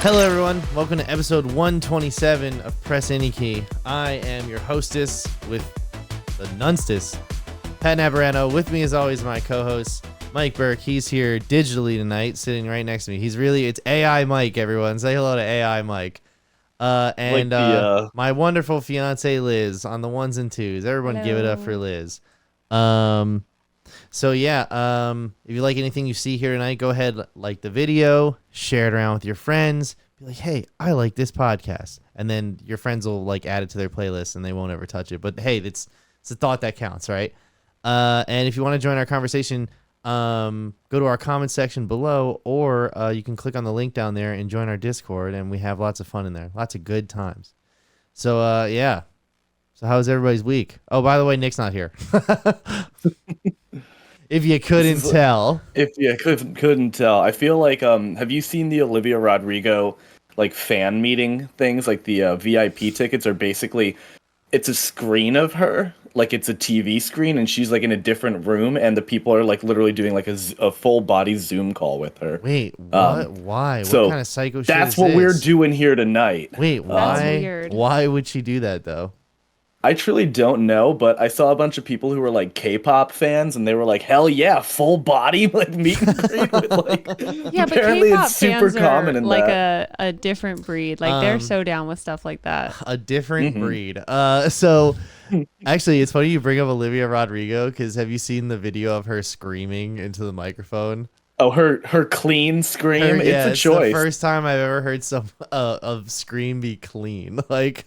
Hello everyone, welcome to episode 127 of Press Any Key. I am your hostess with the nunstis, Pat Navarano. With me as always my co-host, Mike Burke. He's here digitally tonight, sitting right next to me. It's AI Mike, everyone. Say hello to AI Mike. My wonderful fiance Liz on the ones and twos. Everyone Hello. give it up for Liz. If you like anything you see here tonight, go ahead, like the video, share it around with your friends. Be like, hey, I like this podcast. And then your friends will like add it to their playlist and they won't ever touch it. But hey, it's a thought that counts, right? And if you want to join our conversation, go to our comment section below, or you can click on the link down there and join our Discord, and we have lots of fun in there. Lots of good times. So, yeah. So how's everybody's week? Oh, by the way, Nick's not here. If you couldn't tell. If you couldn't tell. I feel like, have you seen the Olivia Rodrigo, like, fan meeting things? Like, the VIP tickets are basically, it's a screen of her. Like, it's a TV screen, and she's, like, in a different room, and the people are, like, literally doing, like, a full-body Zoom call with her. Wait, what? Why? So what kind of psycho shit that's is what this? we're doing here tonight. Wait, why? That's weird. Why would she do that, though? I truly don't know, but I saw a bunch of people who were like K-pop fans, and they were like, "Hell yeah, full body like meet and greet." With, like, Yeah, but apparently K-pop it's super fans common are in like that. a different breed. Like they're so down with stuff like that. A different breed. So actually, it's funny you bring up Olivia Rodrigo, because have you seen the video of her screaming into the microphone? Oh, her clean scream. It's a choice. The first time I've ever heard some of scream be clean. Like,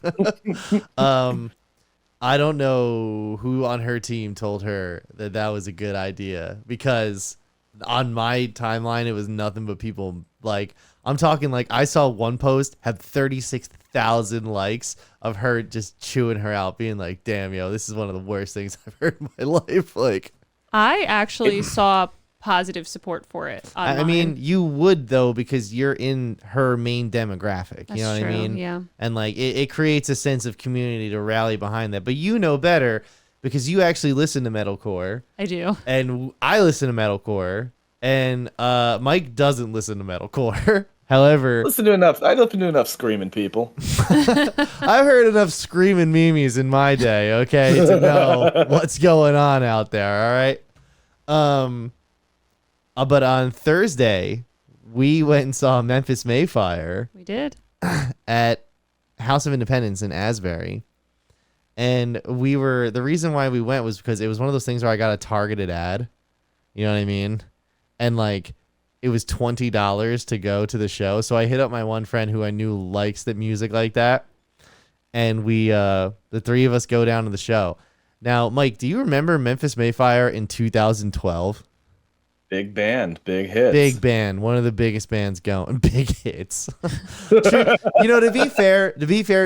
I don't know who on her team told her that that was a good idea, because on my timeline, it was nothing but people like, I'm talking like I saw one post have 36,000 likes of her just chewing her out, being like, damn, yo, this is one of the worst things I've heard in my life. Like, I actually saw positive support for it. I mean, you would, though, because you're in her main demographic. That's you know what true, I mean? yeah. And like it creates a sense of community to rally behind that. But you know better because you actually listen to metalcore. I do. And I listen to metalcore. And Mike doesn't listen to metalcore. However, I listen to enough screaming people. I've heard enough screaming memes in my day, okay, to know what's going on out there, all right? But on Thursday, we went and saw Memphis Mayfire We did. at House of Independence in Asbury. And the reason why we went was because it was one of those things where I got a targeted ad. You know what I mean? And like, it was $20 to go to the show. So I hit up my one friend who I knew likes the music like that. And we, the three of us go down to the show. Now, Mike, do you remember Memphis Mayfire in 2012? Big band, big hits. Big band, one of the biggest bands going. Big hits. You know, to be fair,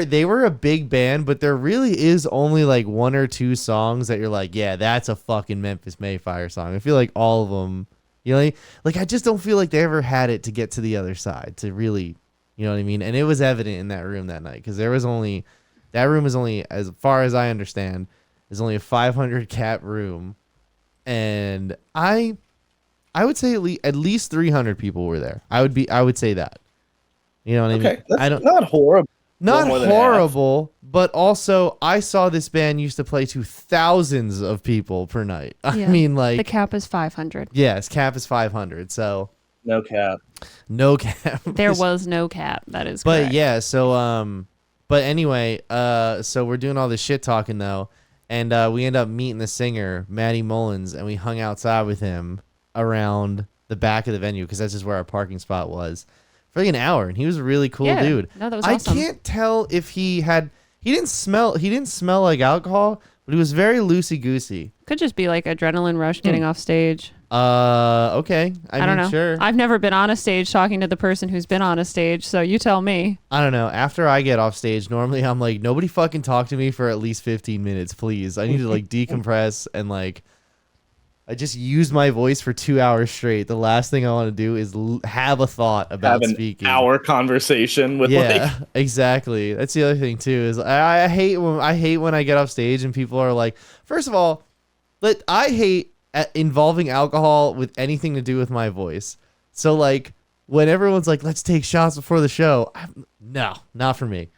they were a big band, but there really is only like one or two songs that you're like, yeah, that's a fucking Memphis Mayfire song. I feel like all of them, you know, like I just don't feel like they ever had it to get to the other side to really, you know what I mean? And it was evident in that room that night, because that room is only, as far as I understand, is only a 500 cap room, and I would say at least 300 people were there. I would say that. You know what I mean? That's I don't not horrible. Not horrible, but also I saw this band used to play to thousands of people per night. I Yeah. mean, like, The cap is 500. yes, cap is 500. So No cap. no cap. There was no cap. That is But correct. yeah, so but anyway, so we're doing all this shit talking though, and we end up meeting the singer, Matty Mullins, and we hung outside with him around the back of the venue, because that's just where our parking spot was, for like an hour, and he was a really cool Yeah. dude. No, that was I awesome. can't tell if he didn't smell like alcohol, but he was very loosey goosey. Could just be like adrenaline rush getting off stage. Okay. I don't know. Sure. I've never been on a stage talking to the person who's been on a stage, so you tell me. I don't know. After I get off stage, normally I'm like, nobody fucking talk to me for at least 15 minutes, please. I need to like decompress, and like, I just use my voice for 2 hours straight. The last thing I want to do is have a thought about speaking. Hour conversation with Exactly. That's the other thing too. Is I hate when I get off stage and people are like, first of all, I hate involving alcohol with anything to do with my voice. So like, when everyone's like, let's take shots before the show, no, not for me.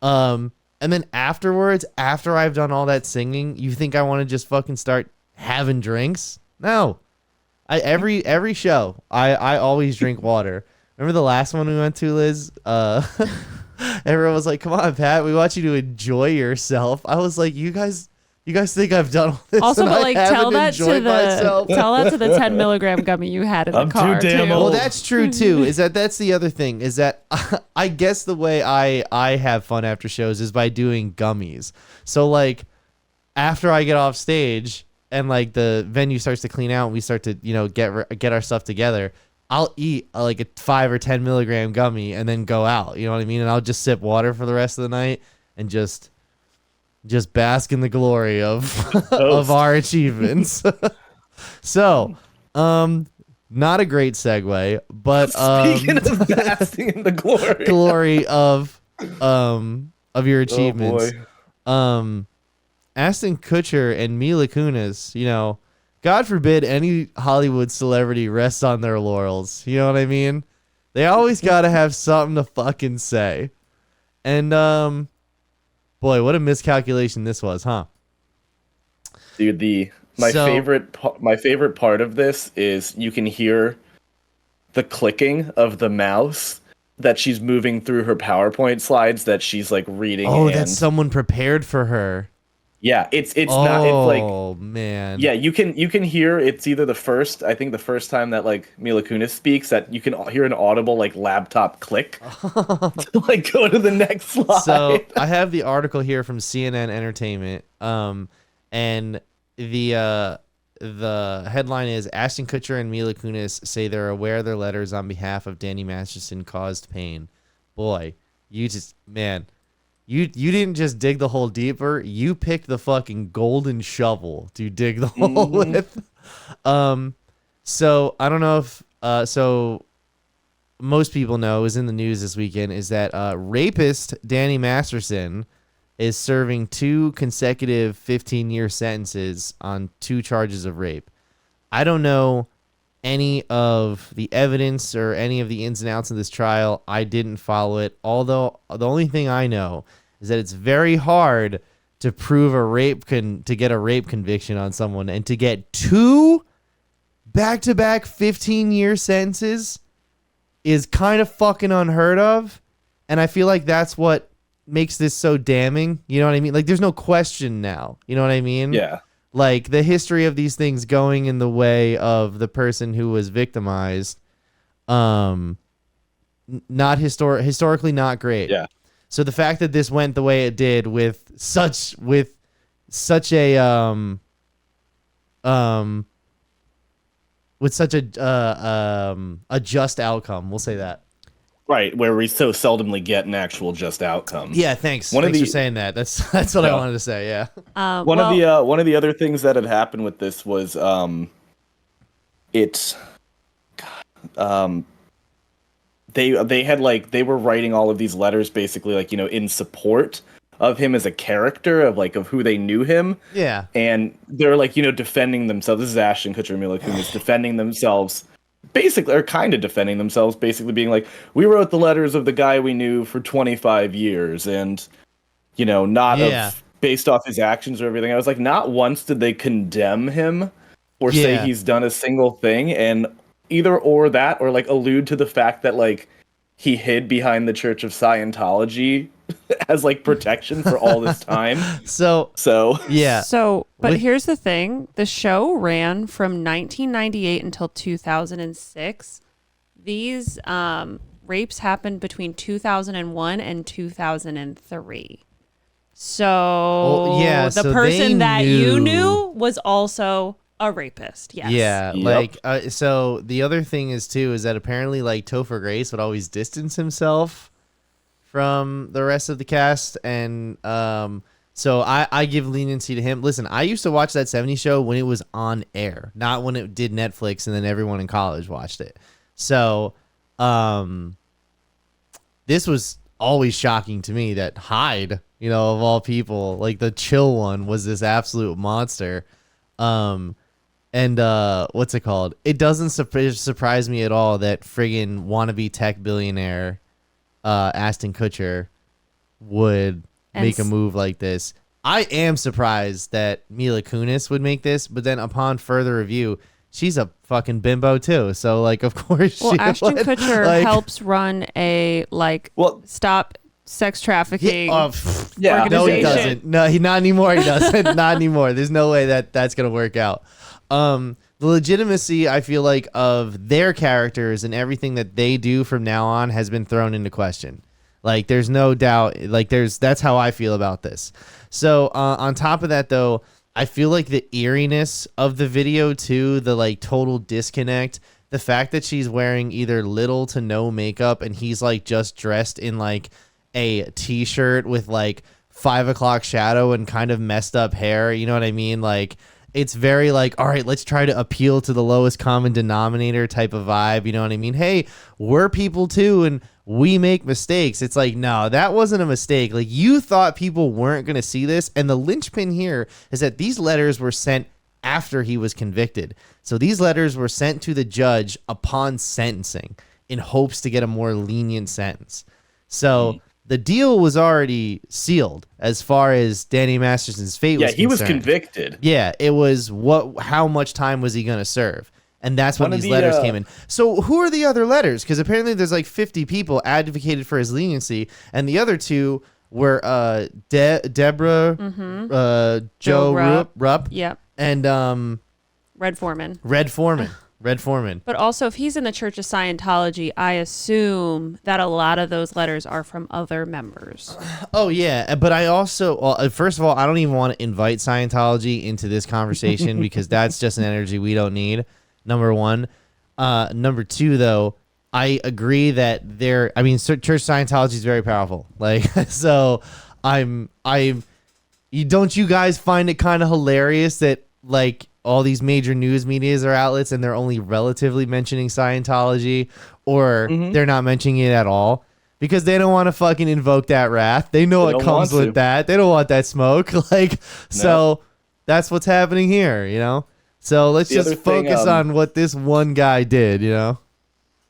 And then afterwards, after I've done all that singing, you think I want to just fucking start having drinks? No. Every show, I always drink water. Remember the last one we went to, Liz? Everyone was like, come on, Pat, we want you to enjoy yourself. I was like, you guys think I've done all this? Also, and but I like haven't tell that to myself? the 10 milligram gummy you had in the I'm too car damn too. old. Well, that's true too. That's the other thing is that I guess the way I have fun after shows is by doing gummies. So like after I get off stage and like the venue starts to clean out and we start to get our stuff together, I'll eat like a 5 or 10 milligram gummy and then go out. You know what I mean? And I'll just sip water for the rest of the night and just bask in the glory of of our achievements. So, not a great segue, but Speaking of basking in the glory of your achievements. Oh boy. Ashton Kutcher and Mila Kunis, God forbid any Hollywood celebrity rests on their laurels. You know what I mean? They always got to have something to fucking say. And boy, what a miscalculation this was, huh? Dude, my favorite part of this is you can hear the clicking of the mouse that she's moving through her PowerPoint slides that she's like reading. Oh, that's someone prepared for her. Yeah, it's not. It's like, oh man. Yeah, you can hear it's either the first time that like Mila Kunis speaks that you can hear an audible like laptop click to like go to the next slide. So I have the article here from CNN Entertainment, and the headline is Ashton Kutcher and Mila Kunis say they're aware their letters on behalf of Danny Masterson caused pain. Boy, you didn't just dig the hole deeper. You picked the fucking golden shovel to dig the hole with. So I don't know if so most people know is in the news this weekend is that rapist Danny Masterson is serving 2 consecutive 15-year sentences on 2 charges of rape. I don't know any of the evidence or any of the ins and outs of this trial. I didn't follow it. Although the only thing I know is that it's very hard to prove to get a rape conviction on someone, and to get 2 back-to-back 15-year sentences is kind of fucking unheard of. And I feel like that's what makes this so damning. You know what I mean? Like there's no question now. You know what I mean? Yeah. Like the history of these things going in the way of the person who was victimized, not historically not great. Yeah. So the fact that this went the way it did with such a just outcome, we'll say that. Right, where we so seldomly get an actual just outcome. Yeah, thanks. Thanks for saying that. That's what I wanted to say. Yeah. One of the other things that had happened with this was they were writing all of these letters basically like in support of him as a character of who they knew him. Yeah. And they're defending themselves. This is Ashton Kutcher and Mila Kunis defending themselves. Basically, or kind of defending themselves, basically being like, we wrote the letters of the guy we knew for 25 years, and, based off his actions or everything. I was like, not once did they condemn him or say he's done a single thing, and either or that, or, allude to the fact that, he hid behind the Church of Scientology as, protection for all this time. So yeah. But here's the thing. The show ran from 1998 until 2006. These rapes happened between 2001 and 2003. So the person that you knew was also a rapist. Yes. Yeah. Yep. So the other thing is that apparently Topher Grace would always distance himself from the rest of the cast, and so I give leniency to him. Listen, I used to watch that 70s show when it was on air, not when it did Netflix and then everyone in college watched it. So this was always shocking to me that Hyde, of all people, the chill one, was this absolute monster. And what's it called? It doesn't surprise me at all that friggin' wannabe tech billionaire Ashton Kutcher would make a move like this. I am surprised that Mila Kunis would make this, but then upon further review, she's a fucking bimbo too. So like, of course, well, she Ashton would. Kutcher Like, helps run a stop sex trafficking no, he organization. doesn't. No, not anymore. He doesn't. Not anymore. There's no way that's gonna work out. The legitimacy, I feel like, of their characters and everything that they do from now on has been thrown into question. Like, there's no doubt. Like, that's how I feel about this. So, on top of that, though, I feel like the eeriness of the video too, the like total disconnect, the fact that she's wearing either little to no makeup and he's like just dressed in like a t-shirt with like 5 o'clock shadow and kind of messed up hair. You know what I mean? Like, it's very like, all right, let's try to appeal to the lowest common denominator type of vibe. You know what I mean? Hey, we're people too, and we make mistakes. It's like, no, that wasn't a mistake. Like, you thought people weren't going to see this. And the linchpin here is that these letters were sent after he was convicted. So these letters were sent to the judge upon sentencing in hopes to get a more lenient sentence. So the deal was already sealed as far as Danny Masterson's fate was concerned. Yeah, he was convicted. Yeah, it was how much time was he going to serve? And that's when these letters came in. So who are the other letters? Because apparently there's like 50 people advocated for his leniency, and the other two were Deborah, Joe Rupp, yep, and Red Foreman. Red Foreman. But also, if he's in the Church of Scientology, I assume that a lot of those letters are from other members. Oh, yeah. But I also, well, first of all, I don't even want to invite Scientology into this conversation because that's just an energy we don't need. Number one. Number two, though, I agree that Church Scientology is very powerful. Like, so don't you guys find it kind of hilarious that, like, all these major news medias or outlets and they're only relatively mentioning Scientology, or they're not mentioning it at all because they don't want to fucking invoke that wrath. They know what comes with that. They don't want that smoke. Like, so that's what's happening here, you know? So let's just focus on what this one guy did, you know?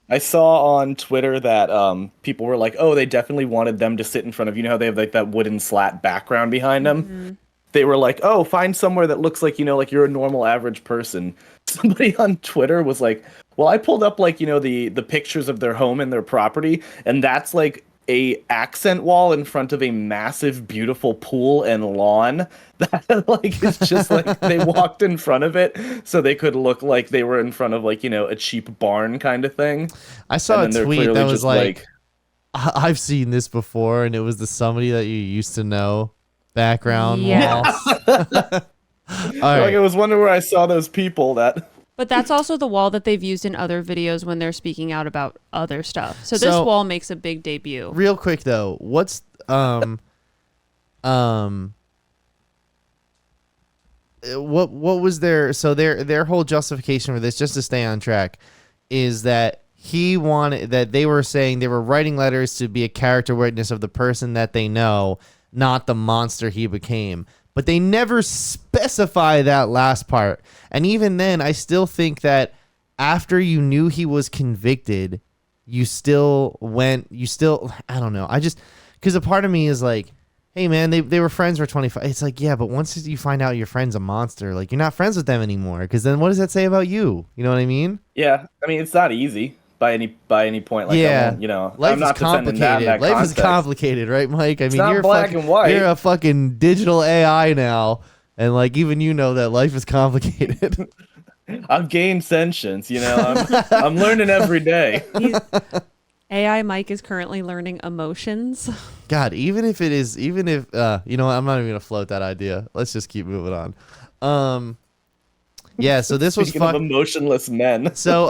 I saw on Twitter that people were like, oh, they definitely wanted them to sit in front of, you know how they have like that wooden slat background behind them? Mm-hmm. They were like, oh, find somewhere that looks like, you know, like you're a normal average person. Somebody on Twitter was like, well, I pulled up like, you know, the pictures of their home and their property, and that's like a accent wall in front of a massive, beautiful pool and lawn that like is just like they walked in front of it so they could look like they were in front of like, you know, a cheap barn kind of thing. I saw a tweet that was like, I've seen this before, and it was somebody that you used to know background wall. Like, I was wondering where I saw those people that. But that's also the wall that they've used in other videos when they're speaking out about other stuff. So this wall makes a big debut. Real quick though, what's what was their whole justification for this, just to stay on track, is that they were saying they were writing letters to be a character witness of the person that they know, not the monster he became. But they never specify that last part. And even then, I still think that after you knew he was convicted, I don't know. Because a part of me is like, hey man, they were friends for 25. It's like, yeah, but once you find out your friend's a monster, like, you're not friends with them anymore. Because then what does that say about you? You know what I mean? Yeah, I mean, it's not easy. By any point, like, yeah, you know, life I'm not is complicated. Life is complicated, right, Mike? I mean, you're black and white. You're a fucking digital AI now, and like even you know that life is complicated. I've gained sentience, you know. I'm learning every day. AI Mike is currently learning emotions. God, even if you know what, I'm not even gonna float that idea. Let's just keep moving on. Yeah, so this was of emotionless men. So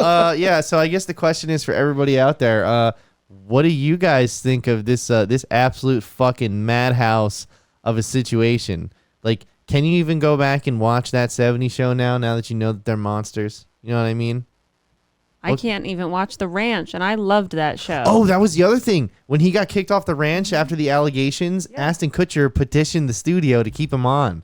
so I guess the question is for everybody out there, what do you guys think of this absolute fucking madhouse of a situation? Like, can you even go back and watch that 70s show now that you know that they're monsters? You know what I mean? I can't even watch The Ranch, and I loved that show. Oh, that was the other thing. When he got kicked off the ranch after the allegations, Ashton Kutcher petitioned the studio to keep him on.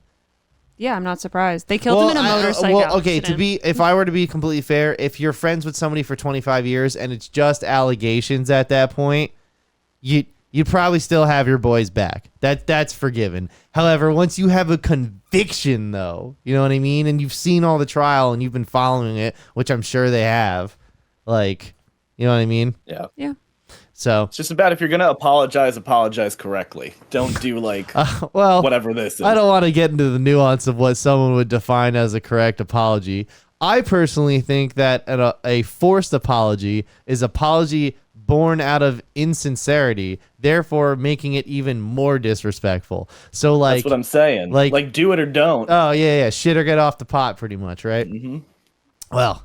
Yeah, I'm not surprised. They killed him in a motorcycle accident. if I were to be completely fair, if you're friends with somebody for 25 years and it's just allegations at that point, you probably still have your boys back. That's forgiven. However, once you have a conviction, though, you know what I mean, and you've seen all the trial and you've been following it, which I'm sure they have, like, you know what I mean? Yeah. Yeah. So It's just about if you're gonna apologize correctly. Don't do like whatever this is. I don't want to get into the nuance of what someone would define as a correct apology. I personally think that a forced apology is apology born out of insincerity, therefore making it even more disrespectful. So, like, that's what I'm saying. Like do it or don't. Oh yeah, shit or get off the pot, pretty much, right? Mm-hmm. Well,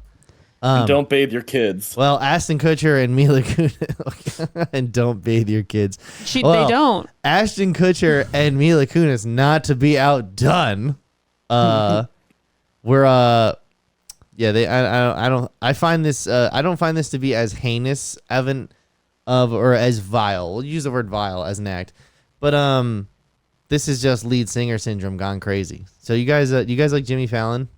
and don't bathe your kids. Well, Ashton Kutcher and Mila Kunis, and don't bathe your kids. They don't. Ashton Kutcher and Mila Kunis, not to be outdone. I find this I don't find this to be as heinous or as vile. We'll use the word vile as an act, but this is just lead singer syndrome gone crazy. So you guys like Jimmy Fallon?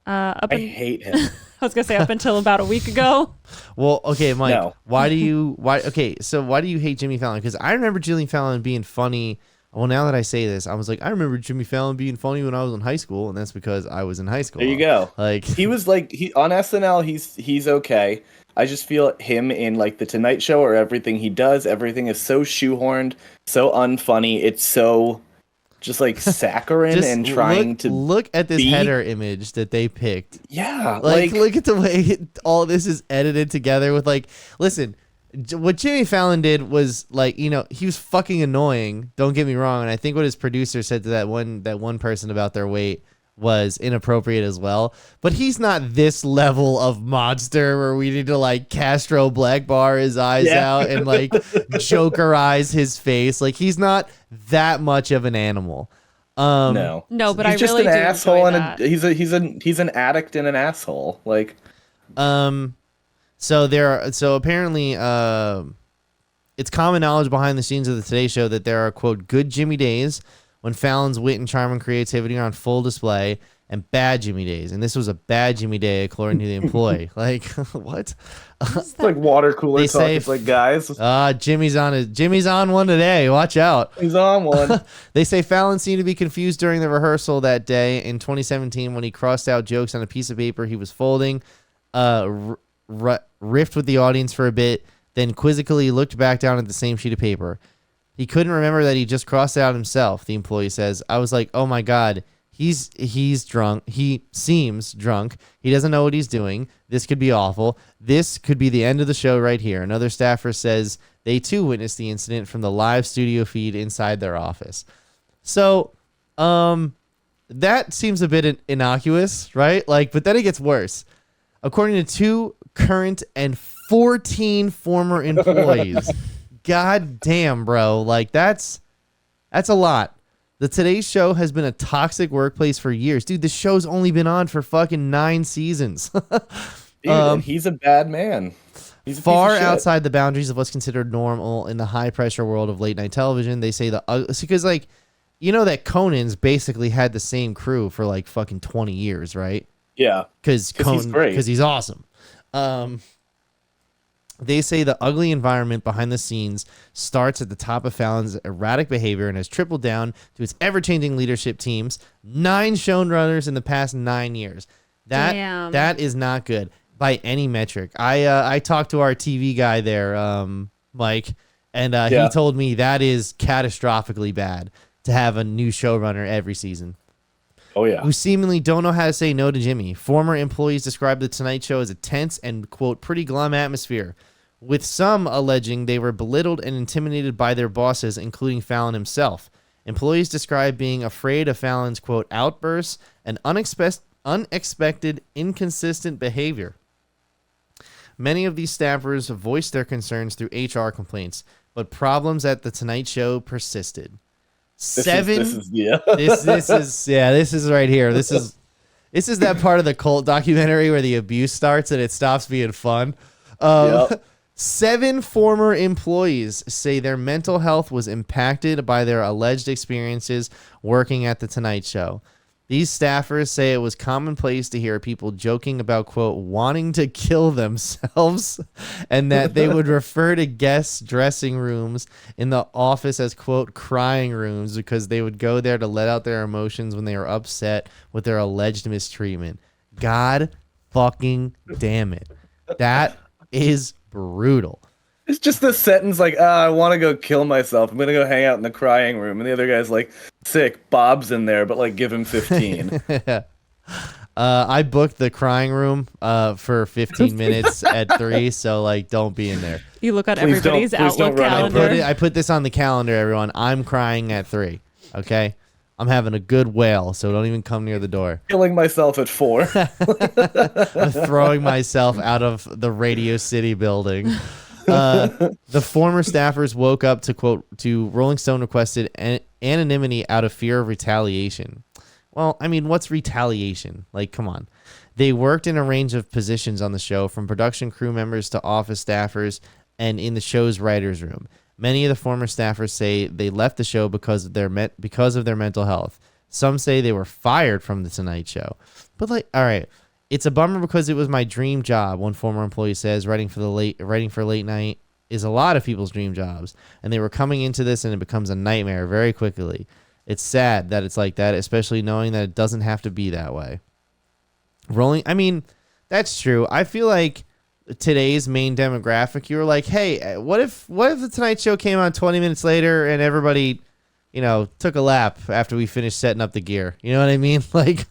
I hate him. I was gonna say up until about a week ago. Well, okay, Mike. No. Why do you hate Jimmy Fallon? Because I remember Jimmy Fallon being funny. Well, now that I say this, I was like, I remember Jimmy Fallon being funny when I was in high school, and that's because I was in high school. There you go. Like he was like on SNL. He's okay. I just feel him in like the Tonight Show or everything he does. Everything is so shoehorned, so unfunny. It's so just like saccharine and trying to look at this header image that they picked. Yeah, like look at the way all this is edited together with like, listen, what Jimmy Fallon did was like, you know, he was fucking annoying. Don't get me wrong, and I think what his producer said to that one person about their weight was inappropriate as well. But he's not this level of monster where we need to like Castro Black bar his eyes out and like Jokerize his face. Like he's not that much of an animal. No, but he's I just really an do asshole, enjoy and that. he's an addict and an asshole. Like, so apparently, it's common knowledge behind the scenes of the Today Show that there are, quote, good Jimmy days when Fallon's wit and charm and creativity are on full display, and bad Jimmy days. And this was a bad Jimmy day, according to the employee. Like, what? It's like water cooler They talk. say, It's like, guys, Jimmy's on one today. Watch out. he's on one. They say Fallon seemed to be confused during the rehearsal that day in 2017 when he crossed out jokes on a piece of paper he was folding, riffed with the audience for a bit, then quizzically looked back down at the same sheet of paper. He couldn't remember that he just crossed it out himself, the employee says. I was like, oh my God, he's drunk. He seems drunk. He doesn't know what he's doing. This could be awful. This could be the end of the show right here. Another staffer says they too witnessed the incident from the live studio feed inside their office. So, that seems a bit innocuous, right? Like, but then it gets worse. According to 2 current and 14 former employees. God damn, bro. Like, that's a lot. The Today Show has been a toxic workplace for years. Dude, the show's only been on for fucking 9 seasons. Dude, he's a bad man. He's far outside the boundaries of what's considered normal in the high-pressure world of late-night television. They say because, like, you know that Conan's basically had the same crew for, like, fucking 20 years, right? Yeah. Because he's great. Because he's awesome. They say the ugly environment behind the scenes starts at the top of Fallon's erratic behavior and has trickled down to its ever-changing leadership teams. 9 showrunners in the past 9 years. That is not good by any metric. I talked to our TV guy there, Mike, and he told me that is catastrophically bad to have a new showrunner every season. Oh, yeah. Who seemingly don't know how to say no to Jimmy. Former employees described the Tonight Show as a tense and, quote, pretty glum atmosphere, with some alleging they were belittled and intimidated by their bosses, including Fallon himself. Employees described being afraid of Fallon's, quote, outbursts and unexpected, inconsistent behavior. Many of these staffers voiced their concerns through HR complaints, but problems at the Tonight Show persisted. This is right here. This is that part of the cult documentary where the abuse starts and it stops being fun. 7 former employees say their mental health was impacted by their alleged experiences working at the Tonight Show. These staffers say it was commonplace to hear people joking about, quote, wanting to kill themselves, and that they would refer to guests' dressing rooms in the office as, quote, crying rooms, because they would go there to let out their emotions when they were upset with their alleged mistreatment. God fucking damn it. That is brutal. It's just the sentence like, I want to go kill myself. I'm going to go hang out in the crying room. And the other guy's like, sick, Bob's in there, but like give him 15. I booked the crying room for 15 minutes at 3, so like don't be in there. You look at Please everybody's don't- please Outlook don't run over. calendar. I put this on the calendar, everyone. I'm crying at 3, okay? I'm having a good wail, so don't even come near the door. Killing myself at 4. I'm throwing myself out of the Radio City building. The former staffers woke up to, quote, to Rolling Stone requested anonymity out of fear of retaliation. Well, I mean, what's retaliation? Like, come on. They worked in a range of positions on the show, from production crew members to office staffers and in the show's writer's room. Many of the former staffers say they left the show because of their mental health. Some say they were fired from the Tonight Show. But like, all right, it's a bummer because it was my dream job, one former employee says. Writing for late night is a lot of people's dream jobs, and they were coming into this and it becomes a nightmare very quickly. It's sad that it's like that, especially knowing that it doesn't have to be that way. I mean, that's true. I feel like today's main demographic, you were like, hey, what if the Tonight Show came on 20 minutes later and everybody, took a lap after we finished setting up the gear? You know what I mean? Like,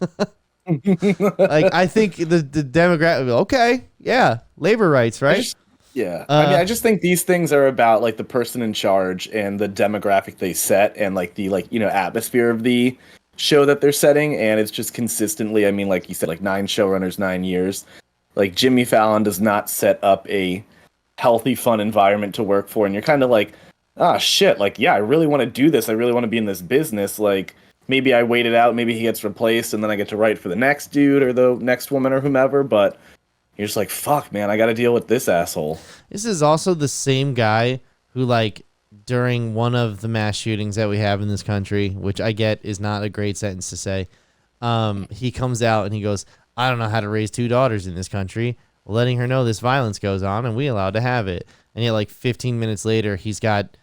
like I think the demographic, okay, yeah, labor rights, right? I just think these things are about like the person in charge and the demographic they set and like the atmosphere of the show that they're setting, and it's just consistently, I mean, like you said, like 9 showrunners, 9 years. Like Jimmy Fallon does not set up a healthy, fun environment to work for, and you're kind of like, ah, shit, like, yeah, I really want to do this. I really want to be in this business. Like, maybe I wait it out, maybe he gets replaced, and then I get to write for the next dude or the next woman or whomever, but you're just like, fuck, man, I got to deal with this asshole. This is also the same guy who, like, during one of the mass shootings that we have in this country, which I get is not a great sentence to say, he comes out and he goes, I don't know how to raise 2 daughters in this country, letting her know this violence goes on and we allowed to have it. And yet, like, 15 minutes later, he's got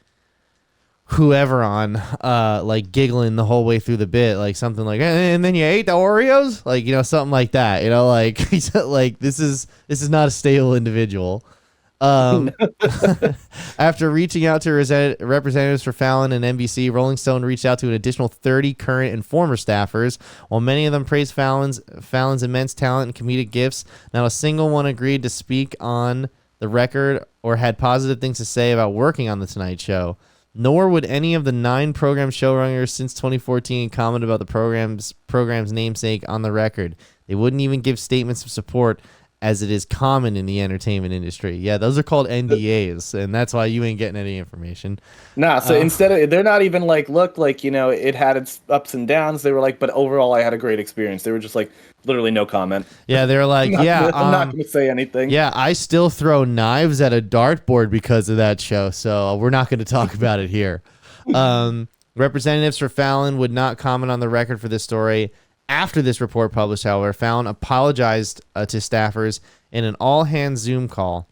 whoever on, like, giggling the whole way through the bit, like something like, and then you ate the Oreos, like, something like that, like, he's like, this is not a stable individual. After reaching out to representatives for Fallon and NBC, Rolling Stone reached out to an additional 30 current and former staffers. While many of them praised Fallon's immense talent and comedic gifts, not a single one agreed to speak on the record or had positive things to say about working on The Tonight Show. Nor would any of the 9 program showrunners since 2014 comment about the program's namesake on the record. They wouldn't even give statements of support, as it is common in the entertainment industry. Yeah, those are called NDAs, and that's why you ain't getting any information. Nah, so instead of, they're not even like, look, like, it had its ups and downs. They were like, but overall I had a great experience. They were just like, literally no comment. Yeah, they're like, I'm not going to say anything. Yeah, I still throw knives at a dartboard because of that show, so we're not going to talk about it here. Representatives for Fallon would not comment on the record for this story. After this report published, however, Fallon apologized to staffers in an all-hands Zoom call.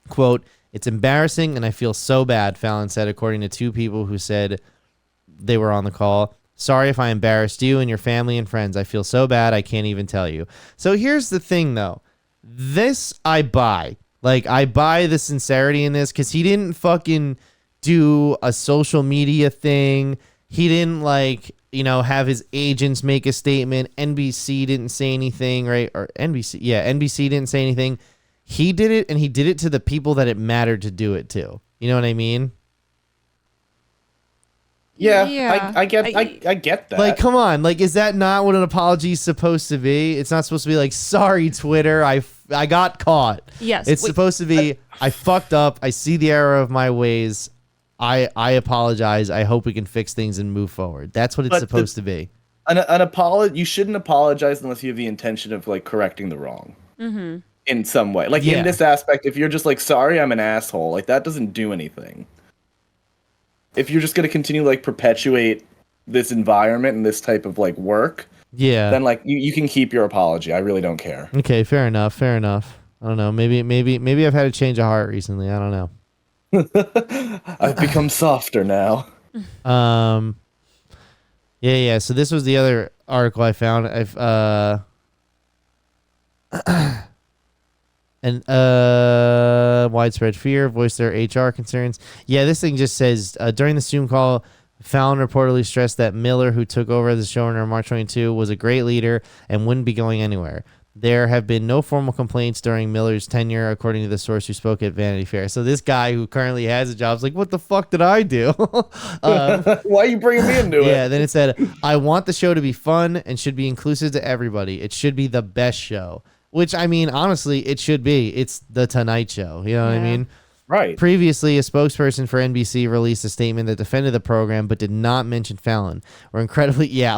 Quote, it's embarrassing and I feel so bad, Fallon said, according to 2 people who said they were on the call. Sorry if I embarrassed you and your family and friends. I feel so bad I can't even tell you. So here's the thing, though. This I buy. Like, I buy the sincerity in this because he didn't fucking do a social media thing. He didn't, like, have his agents make a statement. NBC didn't say anything, right? Or NBC. Yeah, NBC didn't say anything. He did it, and he did it to the people that it mattered to do it to. You know what I mean? Yeah. I get that. Like, come on. Like, is that not what an apology is supposed to be? It's not supposed to be like, sorry, Twitter, I got caught. Yes. It's supposed to be, I fucked up. I see the error of my ways. I apologize. I hope we can fix things and move forward. That's what it's supposed to be. You shouldn't apologize unless you have the intention of like correcting the wrong in some way. Like in this aspect, if you're just like, sorry, I'm an asshole, like that doesn't do anything. If you're just going to continue like perpetuate this environment and this type of like work, Yeah. then like you can keep your apology. I really don't care. Okay, fair enough. Fair enough. I don't know. Maybe I've had a change of heart recently. I don't know. I've become softer now. Yeah. So this was the other article I found. Widespread fear voiced their HR concerns. Yeah, this thing just says during the Zoom call, Fallon reportedly stressed that Miller, who took over as the showrunner on March 22, was a great leader and wouldn't be going anywhere. There have been no formal complaints during Miller's tenure, according to the source who spoke at Vanity Fair. So this guy who currently has a job is like, what the fuck did I do? Why are you bringing me into it? Yeah, then it said, I want the show to be fun and should be inclusive to everybody. It should be the best show. Which, I mean, honestly, it should be. It's the Tonight Show. You know what I mean? Right. Previously, a spokesperson for NBC released a statement that defended the program but did not mention Fallon. Of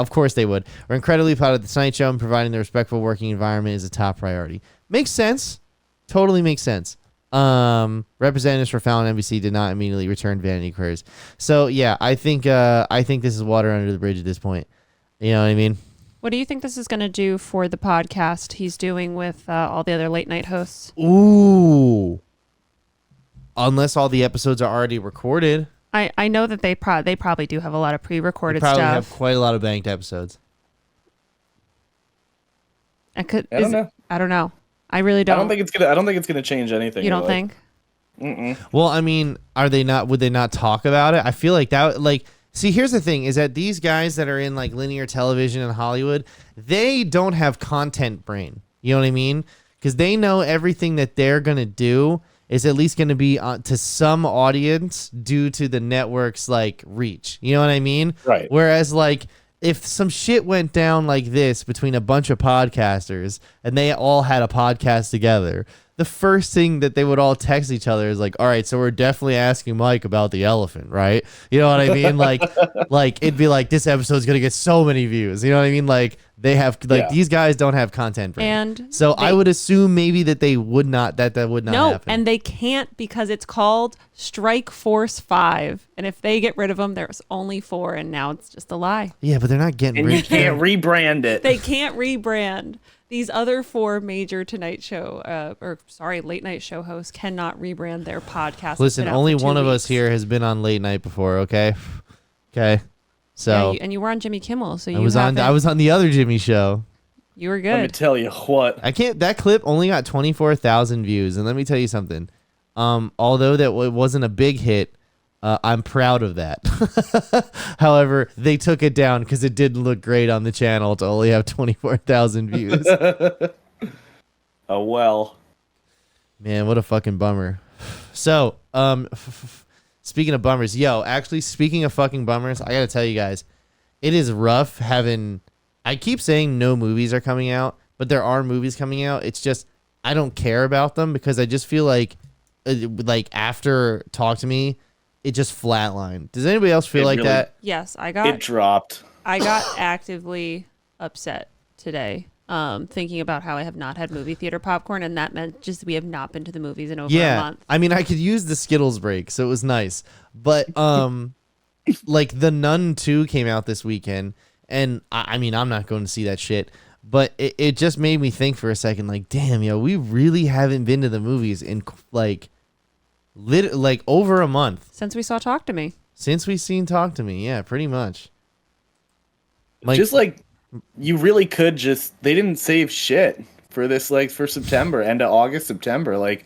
course they would. We're incredibly proud of the Tonight Show, and providing the respectful working environment is a top priority. Makes sense. Totally makes sense. Representatives for Fallon and NBC did not immediately return vanity queries. So yeah, I think this is water under the bridge at this point. You know what I mean? What do you think this is going to do for the podcast he's doing with all the other late night hosts? Ooh. Unless all the episodes are already recorded. I know that they probably do have a lot of pre-recorded Probably stuff. have quite a lot of banked episodes. I don't know. I don't know. I really don't. I don't think it's gonna change anything. You don't really. think? Mm-mm. Well, I mean, would they not talk about it? I feel like that, like, see, here's the thing is that these guys that are in like linear television in Hollywood, they don't have content brain. You know what I mean? Because they know everything that they're going to do is at least going to be to some audience due to the network's like reach. You know what I mean? Right. Whereas like if some shit went down like this between a bunch of podcasters and they all had a podcast together, the first thing that they would all text each other is like, all right, so we're definitely asking Mike about the elephant, right? You know what I mean? Like it'd be like, this episode's going to get so many views. You know what I mean? Like they have, these guys don't have content. And so I would assume maybe that they would not, that would not happen. No, and they can't because it's called Strike Force 5. And if they get rid of them, there's only 4 and now it's just a lie. Yeah, but they're not getting and rid you can't rebrand it. They can't rebrand. These other 4 major late night show hosts cannot rebrand their podcast. Listen, only one of us here has been on late night before, okay? Okay. So yeah, and you were on Jimmy Kimmel, so I was on the other Jimmy show. You were Let me good. tell you what. That clip only got 24,000 views, and let me tell you something. Although that it wasn't a big hit, I'm proud of that. However, they took it down because it didn't look great on the channel to only have 24,000 views. Oh well. Man, what a fucking bummer. So, speaking of bummers, speaking of fucking bummers, I gotta tell you guys, it is rough having. I keep saying no movies are coming out, but there are movies coming out. It's just I don't care about them because I just feel like after Talk to Me, it just flatlined. Does anybody else feel like that? Yes, It dropped. I got actively upset today, thinking about how I have not had movie theater popcorn, and that meant just we have not been to the movies in over a month. I mean, I could use the Skittles break, so it was nice. But like The Nun 2 came out this weekend, and I mean, I'm not going to see that shit. But it just made me think for a second, like, damn, we really haven't been to the movies in like over a month Since we saw Talk to Me. Since we seen Talk to Me, yeah, pretty much. You really could they didn't save shit for this, for September, end of August, September. Like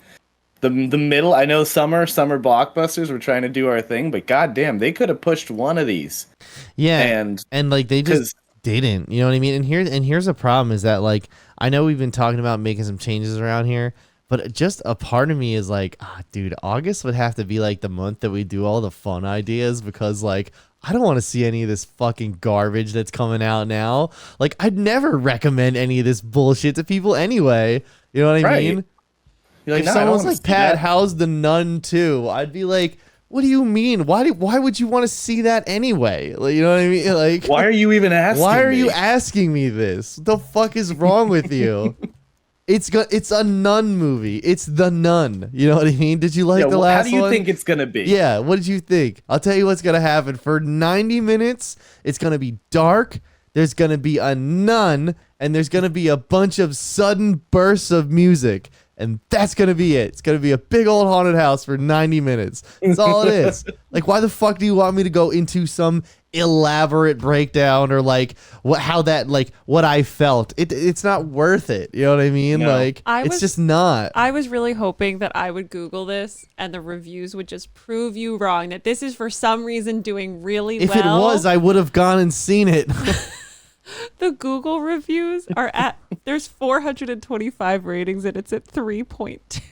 the middle, I know summer blockbusters were trying to do our thing, but goddamn, they could have pushed one of these. Yeah, and like they just didn't, you know what I mean? And here's the problem is that like I know we've been talking about making some changes around here, but just a part of me is like, dude, August would have to be like the month that we do all the fun ideas because like I don't want to see any of this fucking garbage that's coming out now. Like I'd never recommend any of this bullshit to people anyway. You know what I mean? You're like, if someone's like, Pat, how's The Nun 2? I'd be like, what do you mean? Why would you want to see that anyway? Like, you know what I mean? Like, why are you even asking? Why are you asking me this? What the fuck is wrong with you? It's a nun movie. It's The Nun. You know what I mean? Did you like the last one? How do you think it's gonna be? Yeah. What did you think? I'll tell you what's gonna happen. For 90 minutes, it's gonna be dark. there's going to be a nun, and there's going to be a bunch of sudden bursts of music. And that's going to be it. It's going to be a big old haunted house for 90 minutes. That's all it is. Like, why the fuck do you want me to go into some elaborate breakdown or like what I felt? It's not worth it. You know what I mean? No. Like, it's just not. I was really hoping that I would Google this and the reviews would just prove you wrong, that this is for some reason doing really If well. it was, I would have gone and seen it. The Google reviews are at, there's 425 ratings and it's at 3.2.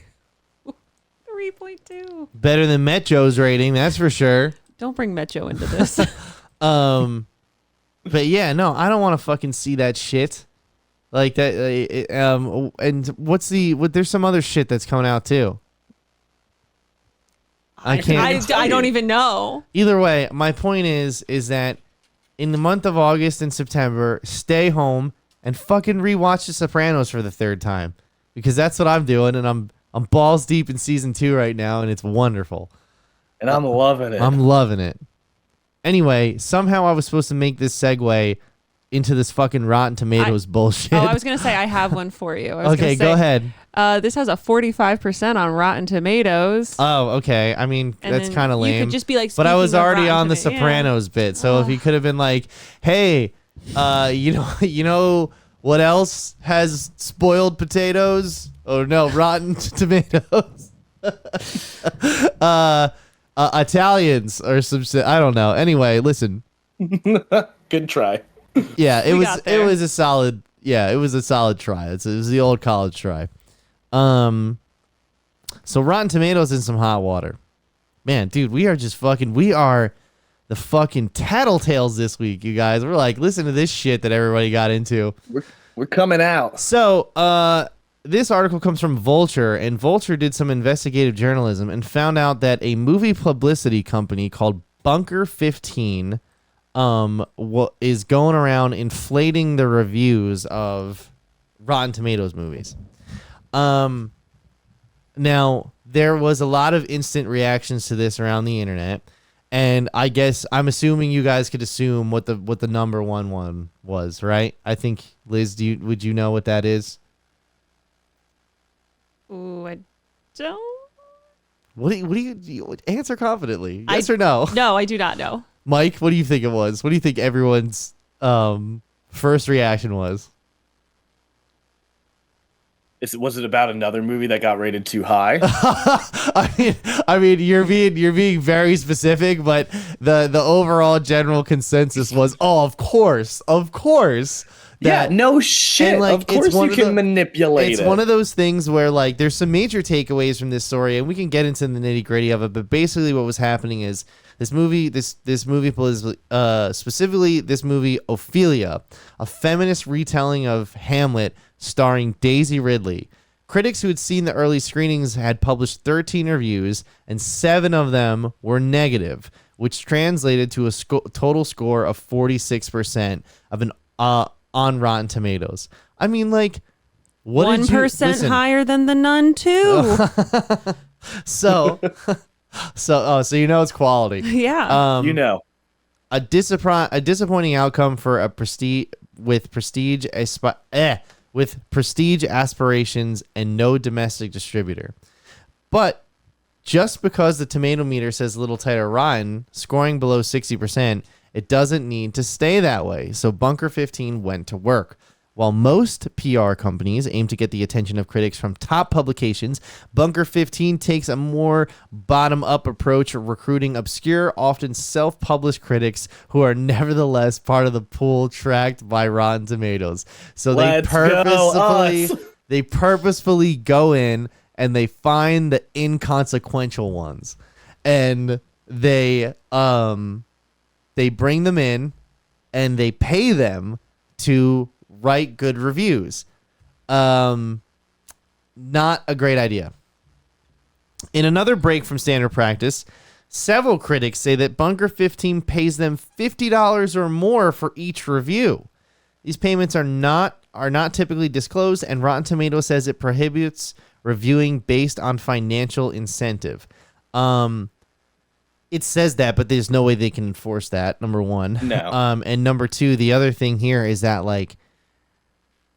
3.2. Better than Metro's rating, that's for sure. Don't bring Metro into this. But yeah, no, I don't want to fucking see that shit. Like that. And there's some other shit that's coming out too. I don't even know. Either way, my point is that in the month of August and September, stay home and fucking rewatch The Sopranos for the third time, because that's what I'm doing, and I'm balls deep in season 2 right now, and it's wonderful. And I'm loving it. I'm loving it. Anyway, somehow I was supposed to make this segue into this fucking Rotten Tomatoes bullshit. Oh, I was gonna say I have one for you. Okay, go ahead. This has a 45% on Rotten Tomatoes. Oh, okay. I mean, And that's then kind of lame. You could just be like, but I was speaking of already Rotten on the Tomato- Sopranos bit, so if you could have been like, "Hey, you know what else has spoiled potatoes? Oh no, Rotten Tomatoes." Italians or some shit. I don't know. Anyway, listen. Good try. Yeah, it was there. a solid. Yeah, it was a solid try. It was the old college try. So Rotten Tomatoes in some hot water. Man, dude, we are the fucking tattletales this week, you guys. We're like, listen to this shit that everybody got into. We're coming out. So, this article comes from Vulture, and Vulture did some investigative journalism and found out that a movie publicity company called Bunker 15 is going around inflating the reviews of Rotten Tomatoes movies. Now, there was a lot of instant reactions to this around the internet, and I guess I'm assuming you guys could assume what the number one was, right? I think, Liz, would you know what that is? Ooh, I don't. What do you answer confidently? Yes or no? No, I do not know. Mike, what do you think it was? What do you think everyone's first reaction was? Was it about another movie that got rated too high? I mean, you're being very specific, but the overall general consensus was, oh, of course. Yeah, no shit. And, like, of course you can manipulate it. It's one of those things where, like, there's some major takeaways from this story, and we can get into the nitty gritty of it. But basically, what was happening is this movie, specifically this movie Ophelia, a feminist retelling of Hamlet, starring Daisy Ridley. Critics who had seen the early screenings had published 13 reviews, and 7 of them were negative, which translated to a total score of 46% of an on Rotten Tomatoes. I mean, like, what 1% higher than The Nun too. So you know it's quality. Yeah. A disappointing outcome for a prestige aspirations and no domestic distributor. But just because the tomato meter says a little tighter rotten, scoring below 60%, it doesn't need to stay that way. So Bunker 15 went to work. While most PR companies aim to get the attention of critics from top publications, Bunker 15 takes a more bottom-up approach, recruiting obscure, often self-published critics who are nevertheless part of the pool tracked by Rotten Tomatoes. So they purposefully go in and they find the inconsequential ones, and they bring them in and they pay them to write good reviews. Not a great idea. In another break from standard practice, several critics say that Bunker 15 pays them $50 or more for each review. These payments are not typically disclosed, and Rotten Tomatoes says it prohibits reviewing based on financial incentive. It says that, but there's no way they can enforce that. Number one. No. And number two, the other thing here is that, like,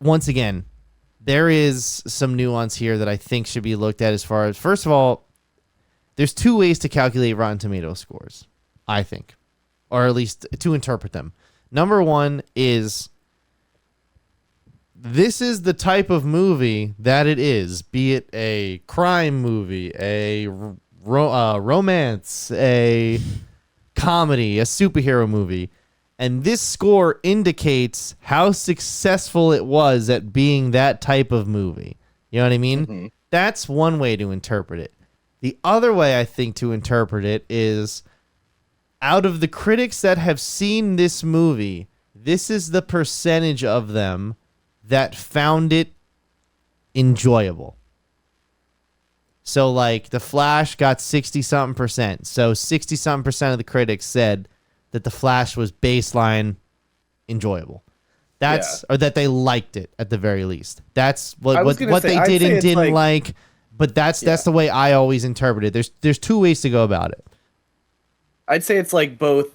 once again, there is some nuance here that I think should be looked at as far as, first of all, there's two ways to calculate Rotten Tomatoes scores, I think, or at least to interpret them. Number one is, this is the type of movie that it is, be it a crime movie, a romance, a comedy, a superhero movie. And this score indicates how successful it was at being that type of movie. You know what I mean? Mm-hmm. That's one way to interpret it. The other way I think to interpret it is, out of the critics that have seen this movie, this is the percentage of them that found it enjoyable. So, like, The Flash got 60-something%. So 60-something% of the critics said that The Flash was baseline enjoyable. Or that they liked it at the very least. That's what they did and didn't like. But that's the way I always interpret it. There's two ways to go about it. I'd say it's like both,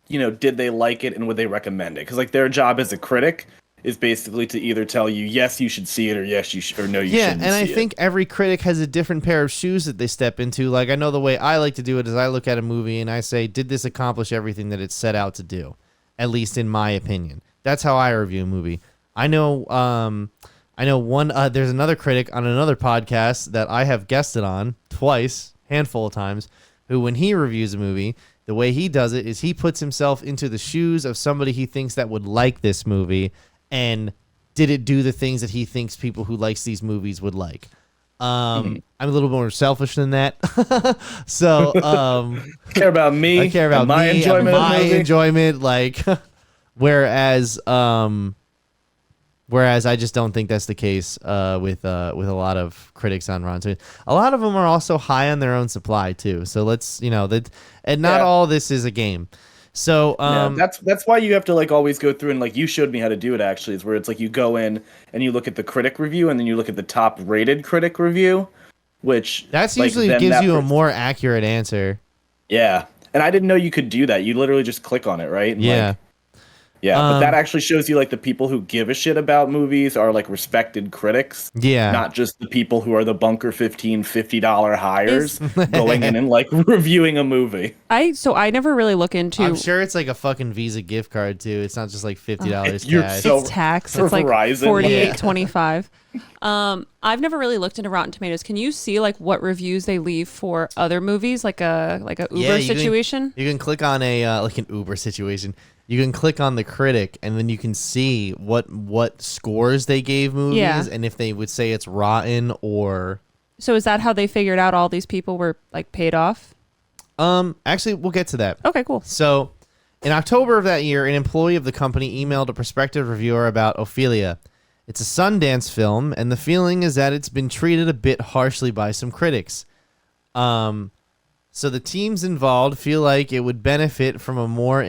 did they like it and would they recommend it? Because, like, their job as a critic is basically to either tell you, yes, you should see it, or yes, you should, or no, you shouldn't see it. Yeah, and I think every critic has a different pair of shoes that they step into. Like, I know the way I like to do it is I look at a movie and I say, did this accomplish everything that it set out to do? At least in my opinion. That's how I review a movie. I know there's another critic on another podcast that I have guested on twice, handful of times, who, when he reviews a movie, the way he does it is he puts himself into the shoes of somebody he thinks that would like this movie, and did it do the things that he thinks people who likes these movies would like. I'm a little more selfish than that. So care about me. I care about my me enjoyment. And my enjoyment. Like, whereas I just don't think that's the case with a lot of critics on Rotten Tomatoes. A lot of them are also high on their own supply too. So let's not all this is a game. So that's why you have to, like, always go through, and, like, you showed me how to do it, actually, is where it's like you go in and you look at the critic review and then you look at the top rated critic review, which that's usually gives you a more accurate answer. Yeah. And I didn't know you could do that. You literally just click on it, right? And, yeah. But that actually shows you, like, the people who give a shit about movies are, like, respected critics. Yeah. Not just the people who are the Bunker 15 $50 hires going in and, like, reviewing a movie. I never really look into. I'm sure it's like a fucking Visa gift card too. It's not just like $50 cash. It's tax. It's like $48.25. Yeah. I've never really looked into Rotten Tomatoes. Can you see, like, what reviews they leave for other movies, like a Uber situation? You can click on like an Uber situation. You can click on the critic, and then you can see what scores they gave movies, and if they would say it's rotten or. So is that how they figured out all these people were, like, paid off? Actually, we'll get to that. Okay, cool. So, in October of that year, an employee of the company emailed a prospective reviewer about Ophelia. It's a Sundance film, and the feeling is that it's been treated a bit harshly by some critics. So the teams involved feel like it would benefit from a more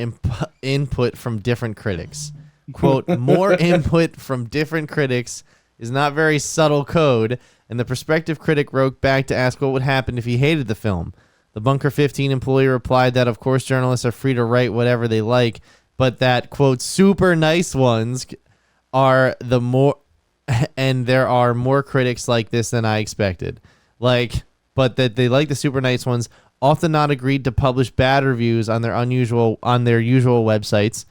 input from different critics. Quote, more input from different critics is not very subtle code, and the prospective critic wrote back to ask what would happen if he hated the film. The Bunker 15 employee replied that, of course, journalists are free to write whatever they like, but that, quote, super nice ones are the more, and there are more critics like this than I expected. Like, but that they like the super nice ones, often not agreed to publish bad reviews on their usual websites,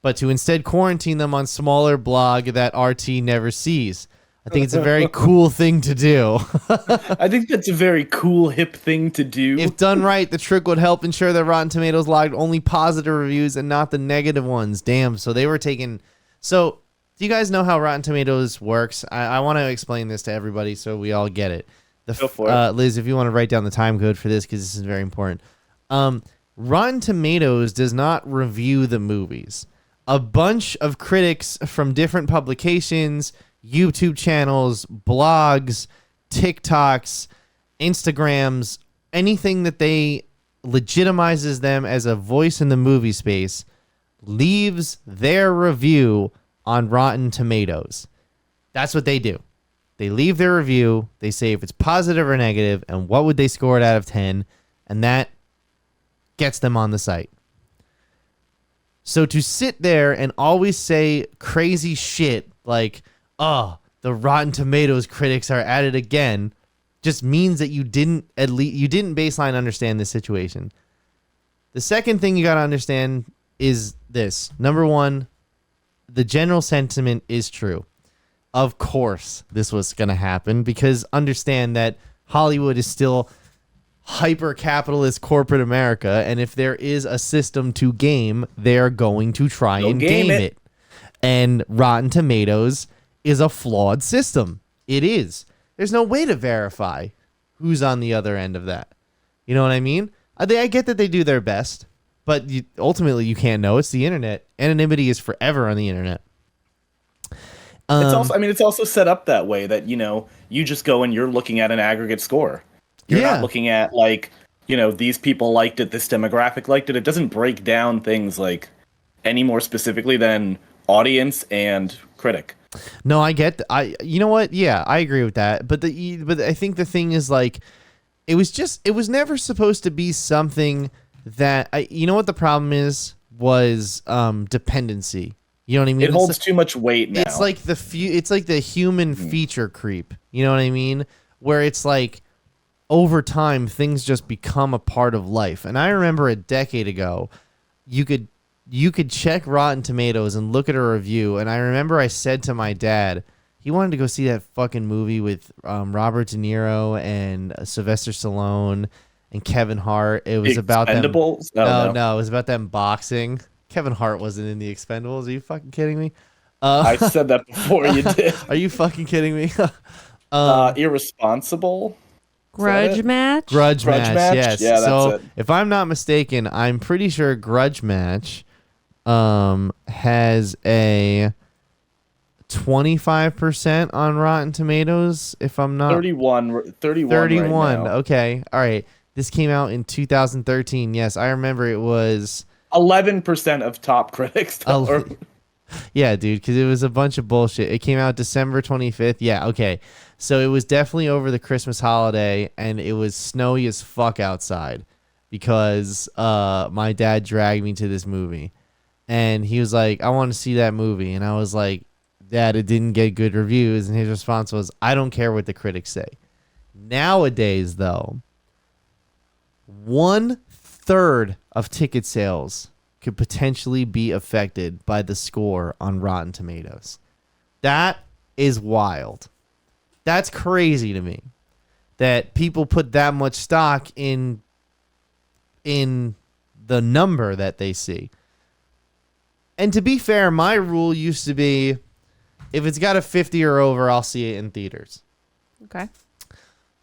but to instead quarantine them on smaller blog that RT never sees. I think it's a very cool thing to do. I think that's a very cool, hip thing to do. If done right, the trick would help ensure that Rotten Tomatoes logged only positive reviews and not the negative ones. Damn, so they were taking... So, do you guys know how Rotten Tomatoes works? I want to explain this to everybody so we all get it. Go for it. Liz, if you want to write down the time code for this, because this is very important. Rotten Tomatoes does not review the movies. A bunch of critics from different publications, YouTube channels, blogs, TikToks, Instagrams, anything that they legitimizes them as a voice in the movie space, leaves their review on Rotten Tomatoes. That's what they do. They leave their review, they say if it's positive or negative, and what would they score it out of 10, and that gets them on the site. So to sit there and always say crazy shit like, oh, the Rotten Tomatoes critics are at it again, just means that you didn't baseline understand the situation. The second thing you got to understand is this. Number one, the general sentiment is true. Of course, this was going to happen because understand that Hollywood is still hyper-capitalist corporate America, and if there is a system to game, they're going to try and game it. And Rotten Tomatoes is a flawed system. It is. There's no way to verify who's on the other end of that. You know what I mean? I get that they do their best, but ultimately you can't know. It's the internet. Anonymity is forever on the internet. It's also set up that way that, you just go and you're looking at an aggregate score. You're not looking at these people liked it, this demographic liked it. It doesn't break down things like any more specifically than audience and critic. No, I get. You know what? Yeah, I agree with that. But I think the thing is like, it was never supposed to be something that you know what the problem was dependency. You know what I mean? It holds too much weight now. It's like the human feature creep. You know what I mean? Where it's like over time things just become a part of life. And I remember a decade ago, you could check Rotten Tomatoes and look at a review. And I remember I said to my dad, he wanted to go see that fucking movie with Robert De Niro and Sylvester Stallone and Kevin Hart. It was about them. Expendables? No, it was about them boxing. Kevin Hart wasn't in the Expendables. Are you fucking kidding me? I said that before you did. Are you fucking kidding me? Irresponsible? Grudge Match? Grudge Match, yes. Yeah, that's so it. if I'm not mistaken, I'm pretty sure Grudge Match has a 25% on Rotten Tomatoes, if I'm not 31 31 right now. Okay. All right. This came out in 2013. Yes, I remember it was 11% of top critics. Yeah, dude, because it was a bunch of bullshit. It came out December 25th. Yeah, okay. So it was definitely over the Christmas holiday, and it was snowy as fuck outside because my dad dragged me to this movie. And he was like, I want to see that movie. And I was like, Dad, it didn't get good reviews. And his response was, I don't care what the critics say. Nowadays, though, 1/3 of ticket sales could potentially be affected by the score on Rotten Tomatoes. That is wild. That's crazy to me that people put that much stock in the number that they see. And to be fair, my rule used to be if it's got a 50 or over, I'll see it in theaters. Okay.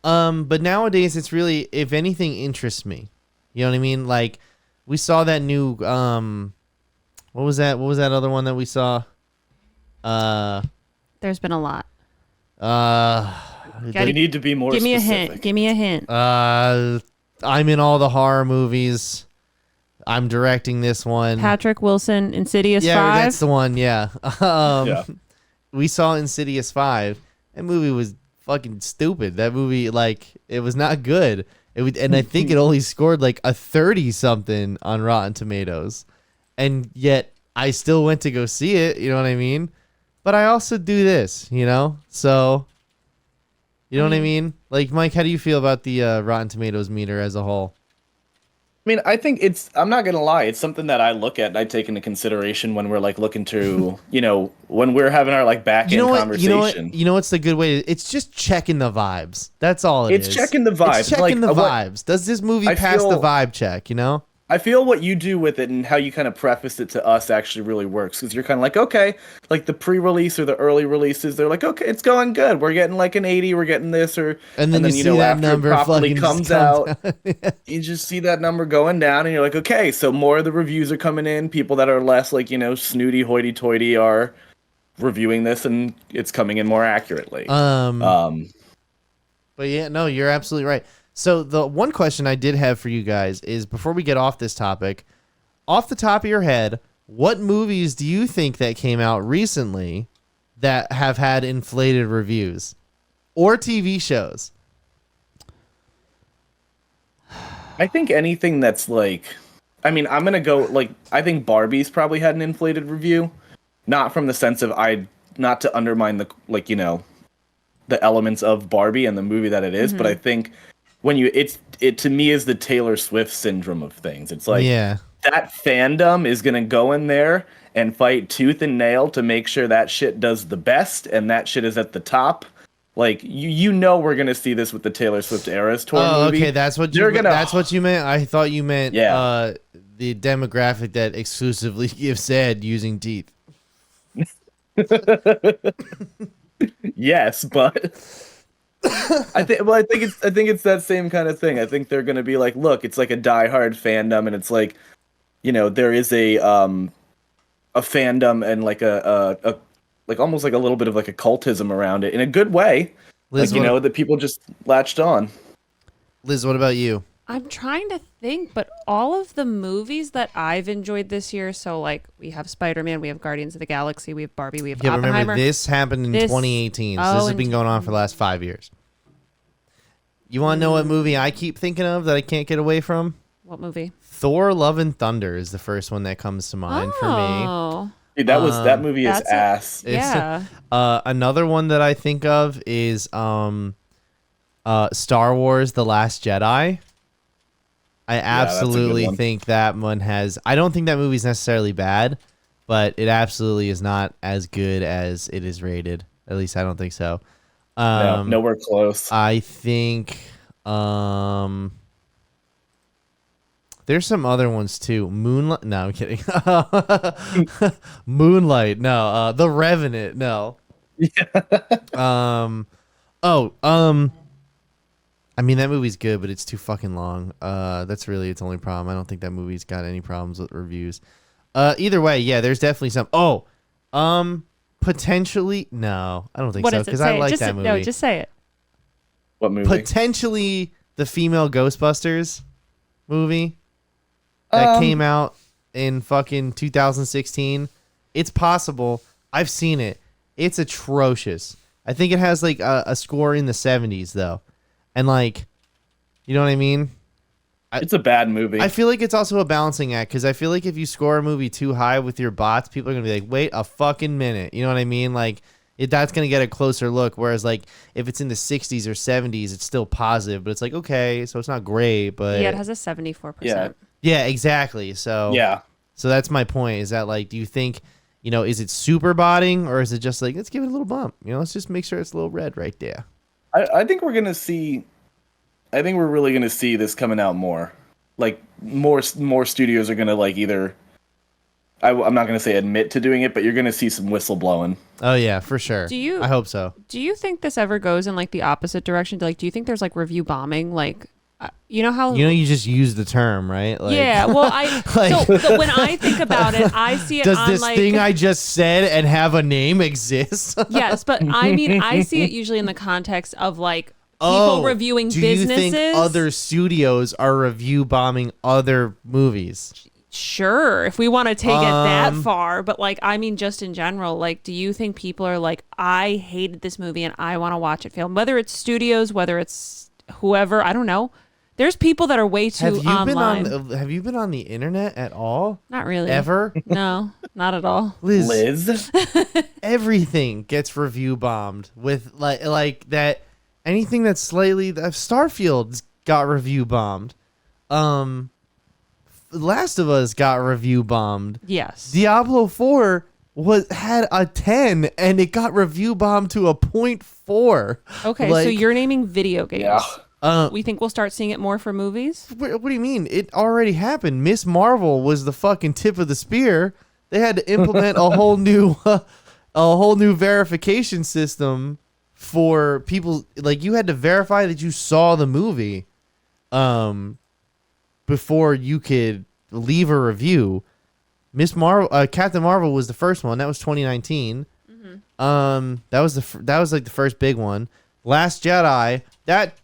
But nowadays it's really, if anything interests me. You know what I mean? Like we saw that new what was that other one that we saw? There's been a lot. We need to be more Give me specific. Give me a hint. I'm in all the horror movies. I'm directing this one. Patrick Wilson, Insidious 5. Yeah, that's the one. Yeah. Yeah. We saw Insidious 5. That movie was fucking stupid. That movie, like, it was not good. And I think it only scored like a 30 something on Rotten Tomatoes, and yet I still went to go see it. You know what I mean? But I also do this, So, you know what I mean? Like, Mike, how do you feel about the Rotten Tomatoes meter as a whole? I mean, I think I'm not going to lie, it's something that I look at and I take into consideration when we're like looking to, when we're having our like back end conversation. You know what's the good way? It's just checking the vibes. That's all it is. It's checking the vibes. It's checking the vibes. Does this movie pass the vibe check, I feel what you do with it and how you kind of preface it to us actually really works, because you're kind of like, okay, like the pre-release or the early releases, they're like, okay, it's going good. We're getting like an 80, we're getting this, and then you see that after number it properly fucking comes out, you just see that number going down, and you're like, okay, so more of the reviews are coming in. People that are less like snooty hoity-toity are reviewing this, and it's coming in more accurately. But yeah, no, you're absolutely right. So the one question I did have for you guys is, before we get off this topic, off the top of your head, what movies do you think that came out recently that have had inflated reviews, or TV shows? I think anything that's like, I mean, I'm gonna go like, I think Barbie's probably had an inflated review, not from the sense of not to undermine the like the elements of Barbie and the movie that it is, but I think when it to me is the Taylor Swift syndrome of things. It's like that fandom is gonna go in there and fight tooth and nail to make sure that shit does the best and that shit is at the top. Like we're gonna see this with the Taylor Swift Eras tour movie. Okay, that's what you meant. I thought you meant the demographic that exclusively gives sad using teeth. Yes, but I think it's that same kind of thing. I think they're gonna be like, look, it's like a diehard fandom, and it's like, there is a fandom and like a like almost like a little bit of like a cultism around it in a good way. Liz, like, that people just latched on. Liz, what about you? I'm trying to think, but all of the movies that I've enjoyed this year, so like we have Spider-Man, we have Guardians of the Galaxy, we have Barbie, we have Oppenheimer. Remember, this happened in 2018, so this has been going on for the last 5 years. You want to know what movie I keep thinking of that I can't get away from? What movie? Thor: Love and Thunder is the first one that comes to mind for me. Dude, that movie is ass. Yeah. Another one that I think of is Star Wars: The Last Jedi. I absolutely think that one has. I don't think that movie's necessarily bad, but it absolutely is not as good as it is rated. At least I don't think so. No, nowhere close. I think there's some other ones too. Moonlight. No, I'm kidding. Moonlight. No. The Revenant. No. Yeah. I mean, that movie's good, but it's too fucking long. That's really its only problem. I don't think that movie's got any problems with reviews. Either way, yeah, there's definitely some. Potentially. No, I don't think so because I like that movie. No, just say it. What movie? Potentially the female Ghostbusters movie that came out in fucking 2016. It's possible. I've seen it. It's atrocious. I think it has like a score in the 70s though. And like, you know what I mean? It's a bad movie. I feel like it's also a balancing act because I feel like if you score a movie too high with your bots, people are going to be like, wait a fucking minute. You know what I mean? Like, that's going to get a closer look. Whereas like if it's in the 60s or 70s, it's still positive, but it's like, okay, so it's not great, but. Yeah, it has a 74%. Yeah, exactly. So So that's my point is that like, do you think, is it super botting or is it just like, let's give it a little bump? Let's just make sure it's a little red right there. I think we're gonna see. I think we're really gonna see this coming out more. Like more studios are gonna like either. I'm not gonna say admit to doing it, but you're gonna see some whistleblowing. Oh yeah, for sure. I hope so. Do you think this ever goes in like the opposite direction? Like, do you think there's like review bombing? Like, you know how you just use the term, right? Like, yeah. Well, so when I think about it, I see it. Does on, this thing I just said and have a name exist? Yes, but I mean, I see it usually in the context of like people reviewing businesses. Do you think other studios are review bombing other movies? Sure, if we want to take it that far, but like, I mean, just in general, like, do you think people are like, I hated this movie and I want to watch it fail? Whether it's studios, whether it's whoever, I don't know. There's people that are way too online. Have you been on the internet at all? Not really. Ever? No, not at all. Liz. Everything gets review bombed with like that. Anything that's slightly Starfield got review bombed. Last of Us got review bombed. Yes. Diablo 4 had a 10 and it got review bombed to a 0.4. Okay, so you're naming video games. Yeah. We think we'll start seeing it more for movies? What do you mean? It already happened. Miss Marvel was the fucking tip of the spear. They had to implement a whole new verification system for people. Like, you had to verify that you saw the movie before you could leave a review. Miss Marvel, Captain Marvel was the first one. That was 2019. Mm-hmm. That was like the first big one. Last Jedi, that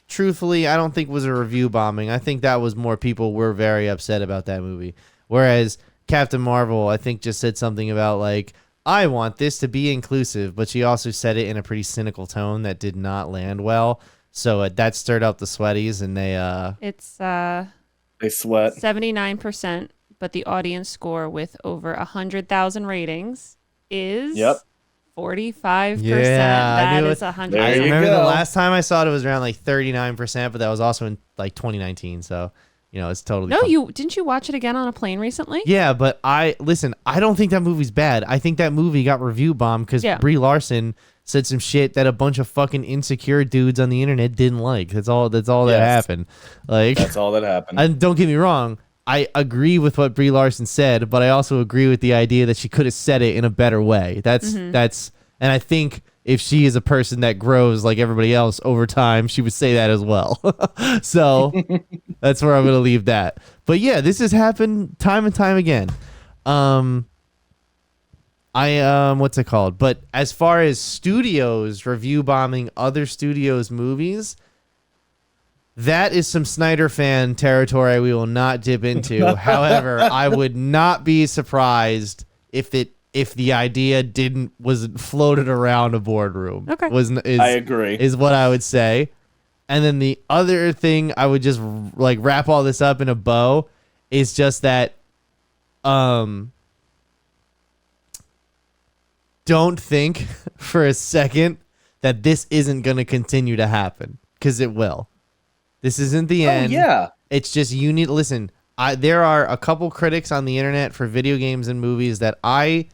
truthfully I don't think was a review bombing. I think that was more people were very upset about that movie. Whereas Captain Marvel, I think, just said something about like, I want this to be inclusive, but she also said it in a pretty cynical tone that did not land well. So that stirred up the sweaties, and It's They sweat. 79%, but the audience score with over 100,000 ratings is Yep. 45%. Yeah, I That knew is it. 100. There I you remember go. the last time I saw it was around like 39%, but that was also in like 2019. So, it's totally No, fun. didn't you watch it again on a plane recently? Yeah, but I don't think that movie's bad. I think that movie got review bombed because Brie Larson said some shit that a bunch of fucking insecure dudes on the internet didn't like. That's all that happened. Like, That's all that happened. and don't get me wrong, I agree with what Brie Larson said, but I also agree with the idea that she could have said it in a better way. That's and I think if she is a person that grows like everybody else over time, she would say that as well. So that's where I'm gonna leave that. But yeah, this has happened time and time again. What's it called? But as far as studios review bombing other studios' movies, that is some Snyder fan territory we will not dip into. However, I would not be surprised if the idea wasn't floated around a boardroom. Okay. I agree. Is what I would say. And then the other thing I would just like wrap all this up in a bow is just that don't think for a second that this isn't going to continue to happen, because it will. This isn't the end. Yeah. It's just you need to listen. There are a couple critics on the internet for video games and movies that I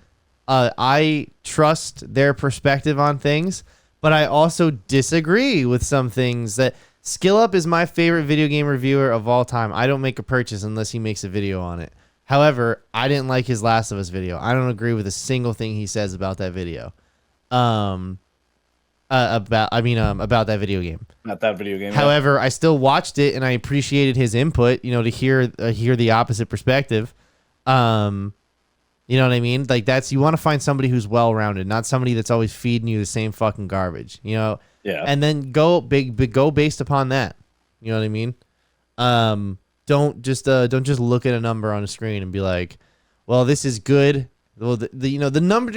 trust their perspective on things, but I also disagree with some things. That Skill Up is my favorite video game reviewer of all time. I don't make a purchase unless he makes a video on it. However, I didn't like his Last of Us video. I don't agree with a single thing he says about that video. About that video game. Not that video game. However, I still watched it and I appreciated his input, to hear the opposite perspective. You know what I mean? Like, you want to find somebody who's well-rounded, not somebody that's always feeding you the same fucking garbage, Yeah. And then go based upon that. You know what I mean? Don't just look at a number on a screen and be like, well, this is good. Well, the number,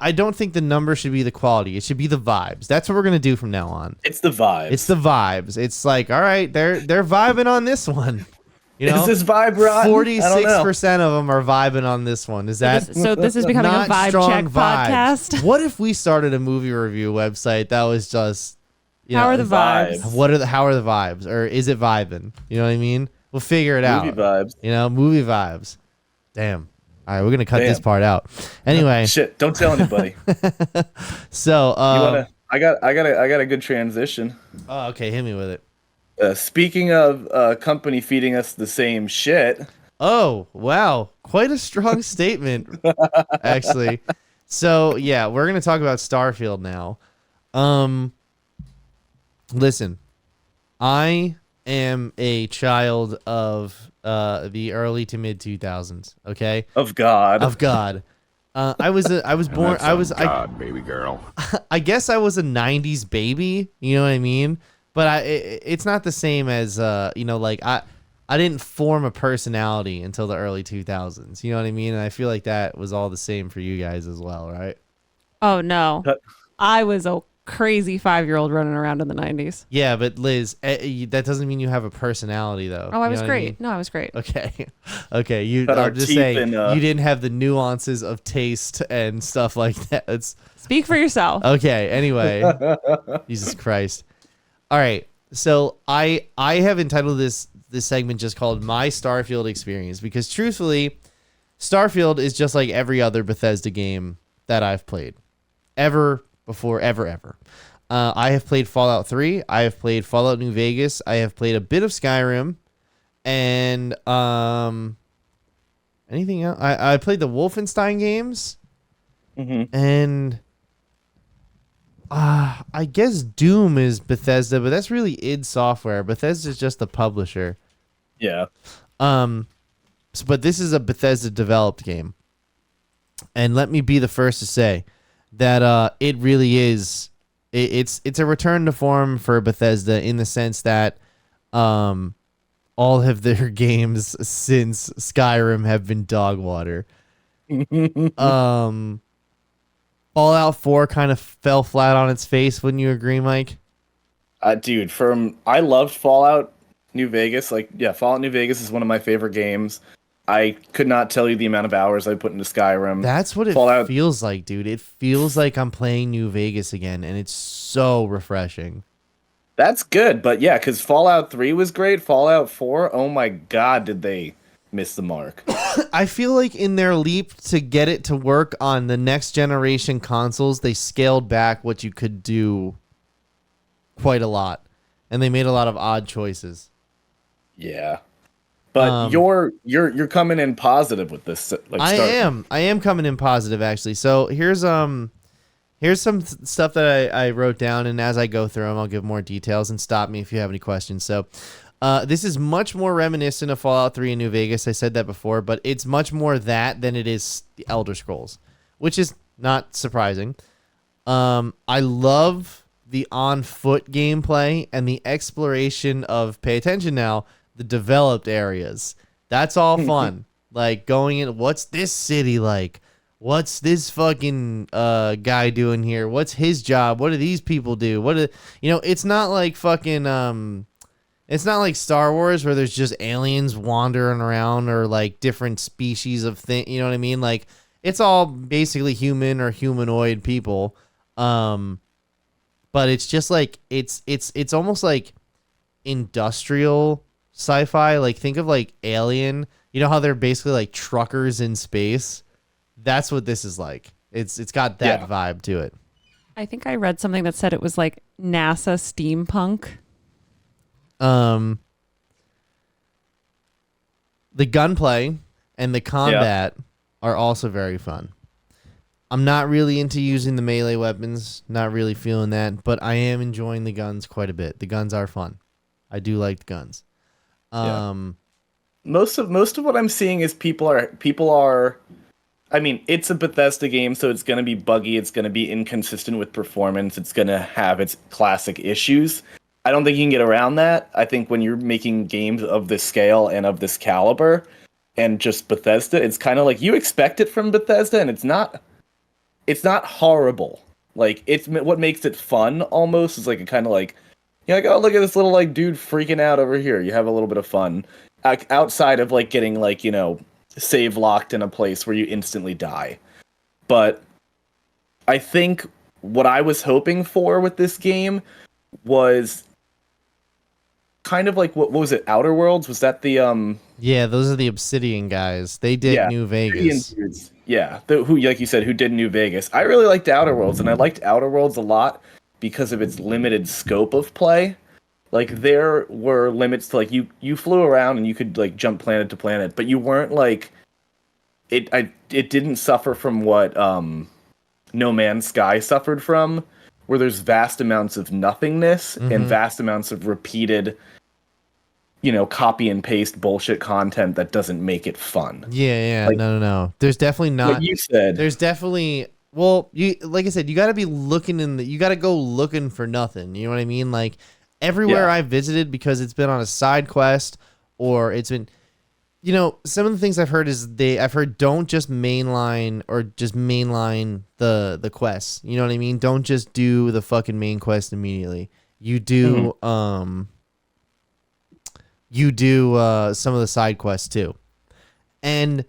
I don't think the number should be the quality. It should be the vibes. That's what we're gonna do from now on. It's the vibes. It's the vibes. It's like, all right, they're vibing on this one. Is this vibe rotten? 46% of them are vibing on this one. Is that So this is becoming a not vibe strong check vibes? podcast. What if we started a movie review website that was just How are the vibes? how are the vibes, or is it vibing? You know what I mean? We'll figure it out. Movie vibes. Movie vibes. Damn. All right, we're gonna cut this part out. Anyway. Shit! Don't tell anybody. So I got a good transition. oh, okay, hit me with it. Speaking of company feeding us the same shit. Oh, wow. Quite a strong statement, actually. So, yeah, we're going to talk about Starfield now. Listen, I am a child of the early to mid 2000s, okay? Of God. Of God. I was born God, baby girl. I guess I was a 90s baby, you know what I mean? But it's not the same as like I didn't form a personality until the early 2000s. You know what I mean? And I feel like that was all the same for you guys as well, right? Oh no, I was a crazy 5-year-old running around in the 90s. Yeah, but Liz, that doesn't mean you have a personality, though. Oh, I was You know what great. mean? No, I was great. Okay, okay. Cut our I'm just teeth saying in, you didn't have the nuances of taste and stuff like that. Speak for yourself. Okay. Anyway, Jesus Christ. All right. So I have entitled this segment just called My Starfield Experience, because truthfully, Starfield is just like every other Bethesda game that I've played ever before, ever. I have played Fallout 3. I have played Fallout New Vegas. I have played a bit of Skyrim, and anything else? I played the Wolfenstein games, and I guess Doom is Bethesda, but that's really id Software. Bethesda's just the publisher. Yeah. But this is a Bethesda developed game, and let me be the first to say that it really is. It's a return to form for Bethesda in the sense that all of their games since Skyrim have been dog water. Fallout 4 kind of fell flat on its face. Wouldn't you agree, Mike? Dude, I loved Fallout New Vegas. Like, yeah, Fallout New Vegas is one of my favorite games. I could not tell you the amount of hours I put into Skyrim. That's what it Fallout. feels like, dude. It feels like I'm playing New Vegas again, and it's so refreshing. That's good, but yeah, because Fallout 3 was great. Fallout 4, oh my god, did they miss the mark? I feel like in their leap to get it to work on the next generation consoles, they scaled back what you could do quite a lot, and they made a lot of odd choices. Yeah. But you're coming in positive with this. Like, I am coming in positive, actually. So here's some stuff that I wrote down, and as I go through them, I'll give more details and stop me if you have any questions. So this is much more reminiscent of Fallout 3 and New Vegas. I said that before, but it's much more that than it is the Elder Scrolls, which is not surprising. I love the on-foot gameplay and the exploration of, pay attention now, the developed areas. That's all fun. Like going in, what's this city like? What's this fucking guy doing here? What's his job? What do these people do? It's not like fucking it's not like Star Wars where there's just aliens wandering around or like different species of thing, you know what I mean? Like it's all basically human or humanoid people. But it's just like it's almost like industrial sci-fi. Like think of like Alien. You know how they're basically like truckers in space? That's what this is like. It's got that vibe to it. I think I read something that said it was like NASA steampunk. The gunplay and the combat are also very fun. I'm not really into using the melee weapons, not really feeling that, but I am enjoying the guns quite a bit. The guns are fun. I do like the guns. Most of what I'm seeing is people are I mean, it's a Bethesda game, so it's going to be buggy, it's going to be inconsistent with performance, it's going to have its classic issues. I don't think you can get around that. I think when you're making games of this scale and of this caliber and just Bethesda, it's kind of like you expect it from Bethesda, and it's not horrible. Like, it's what makes it fun almost is like a kind of like, you're like, oh, look at this little like dude freaking out over here. You have a little bit of fun outside of like getting like, save locked in a place where you instantly die. But I think what I was hoping for with this game was kind of like what was it? Outer Worlds? Was that the Yeah, those are the Obsidian guys. They did New Vegas. Yeah, who, like you said, who did New Vegas. I really liked Outer Worlds, and I liked Outer Worlds a lot because of its limited scope of play. Like, there were limits to, like, you flew around and you could, like, jump planet to planet, but you weren't, like... It didn't suffer from what No Man's Sky suffered from, where there's vast amounts of nothingness and vast amounts of repeated, copy and paste bullshit content that doesn't make it fun. Yeah, like, no. There's definitely not... Like you said. There's definitely... Well, like I said, you got to be looking you got to go looking for nothing. You know what I mean? Like... Everywhere I've visited, because it's been on a side quest or it's been, some of the things I've heard is don't just mainline the quests. You know what I mean? Don't just do the fucking main quest immediately. You do, some of the side quests too. And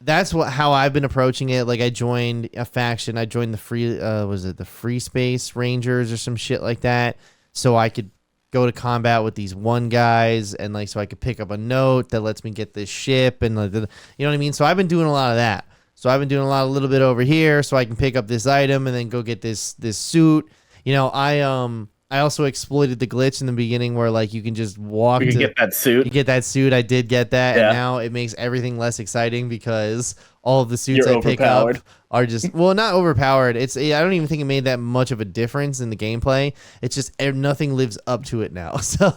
that's how I've been approaching it. Like I joined a faction. I joined the Free Space Rangers or some shit like that. So I could go to combat with these one guys, and like so I could pick up a note that lets me get this ship, and you know what I mean. So I've been doing a lot of that. So I've been doing a little bit over here, so I can pick up this item and then go get this suit. I also exploited the glitch in the beginning where like you can just walk. You get that suit. You get that suit. I did get that, and now it makes everything less exciting because all of the suits I pick up are just not overpowered. I don't even think it made that much of a difference in the gameplay. It's just nothing lives up to it now. So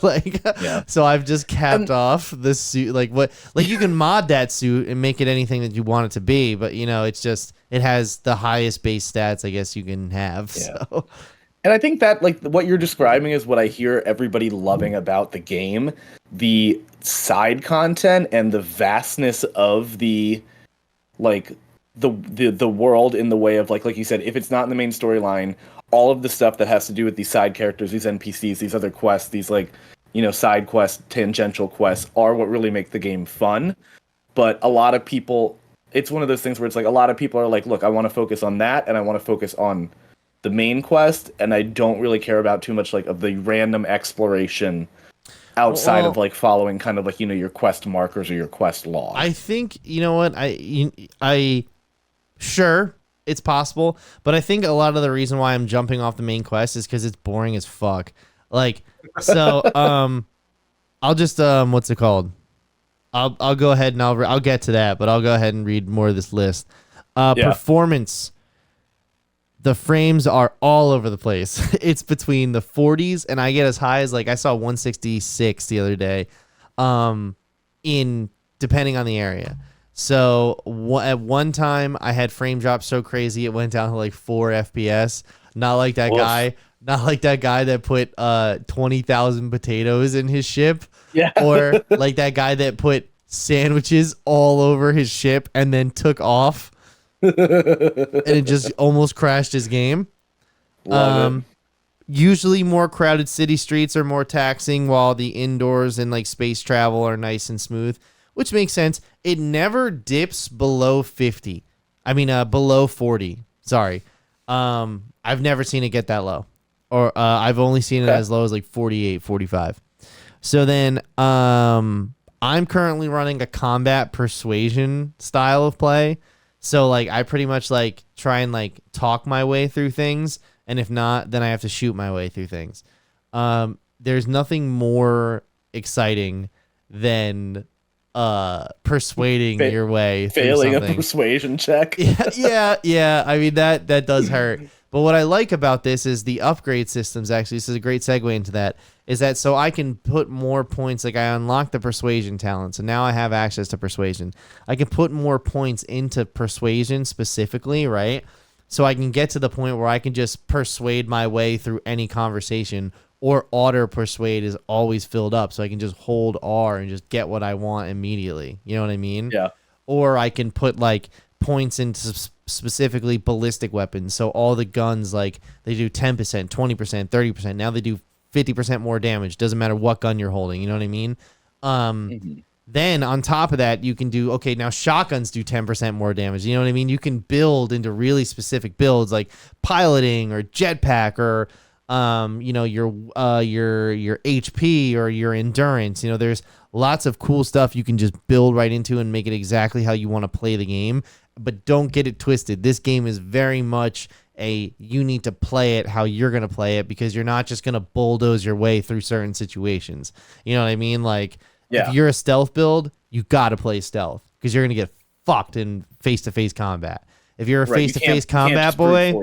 so I've just capped off the suit. You can mod that suit and make it anything that you want it to be, but it's just it has the highest base stats I guess you can have. Yeah. So. And I think that, like, what you're describing is what I hear everybody loving about the game. The side content and the vastness of the world in the way of, like you said, if it's not in the main storyline, all of the stuff that has to do with these side characters, these NPCs, these other quests, these like, side quests, tangential quests are what really make the game fun. But a lot of people, it's one of those things where it's like a lot of people are like, look, I want to focus on that and I want to focus on the main quest, and I don't really care about too much like of the random exploration outside of like following kind of like, your quest markers or your quest log. I think, you know what, sure, it's possible, but I think a lot of the reason why I'm jumping off the main quest is because it's boring as fuck. Like, so, I'll just, what's it called? I'll go ahead and I'll get to that, but I'll go ahead and read more of this list. Performance. The frames are all over the place. It's between the 40s, and I get as high as like I saw 166 the other day, in depending on the area. So at one time I had frame drops so crazy it went down to like 4 FPS. Not like that guy. Not like that guy that put 20,000 potatoes in his ship. Yeah. Or like that guy that put sandwiches all over his ship and then took off. And it just almost crashed his game. Love it. Usually more crowded city streets are more taxing, while the indoors and like space travel are nice and smooth, which makes sense. It never dips below 50. I mean, below 40. Sorry. I've never seen it get that low. Or I've only seen it as low as like 48, 45. So then I'm currently running a combat persuasion style of play. So like I pretty much like try and like talk my way through things, and if not, then I have to shoot my way through things. There's nothing more exciting than persuading your way through failing something. a persuasion check. Yeah. I mean that does hurt. But what I like about this is the upgrade systems. Actually, this is a great segue into that. Is that so I can put more points, like I unlocked the persuasion talent, so now I have access to persuasion. I can put more points into persuasion specifically, right? So I can get to the point where I can just persuade my way through any conversation, or auto persuade is always filled up, so I can just hold R and just get what I want immediately. You know what I mean? Yeah. Or I can put like points into specifically ballistic weapons, so all the guns like they do 10%, 20%, 30%. Now they do 50% more damage. Doesn't matter what gun you're holding. You know what I mean? Then on top of that, you can do, okay, now shotguns do 10% more damage. You know what I mean? You can build into really specific builds like piloting or jetpack or, your HP or your endurance. You know, there's lots of cool stuff you can just build right into and make it exactly how you want to play the game. But don't get it twisted. This game is very much you need to play it how you're going to play it, because you're not just going to bulldoze your way through certain situations. You know what I mean? Like, if you're a stealth build, you got to play stealth, because you're going to get fucked in face-to-face combat. If you're a face-to-face combat boy,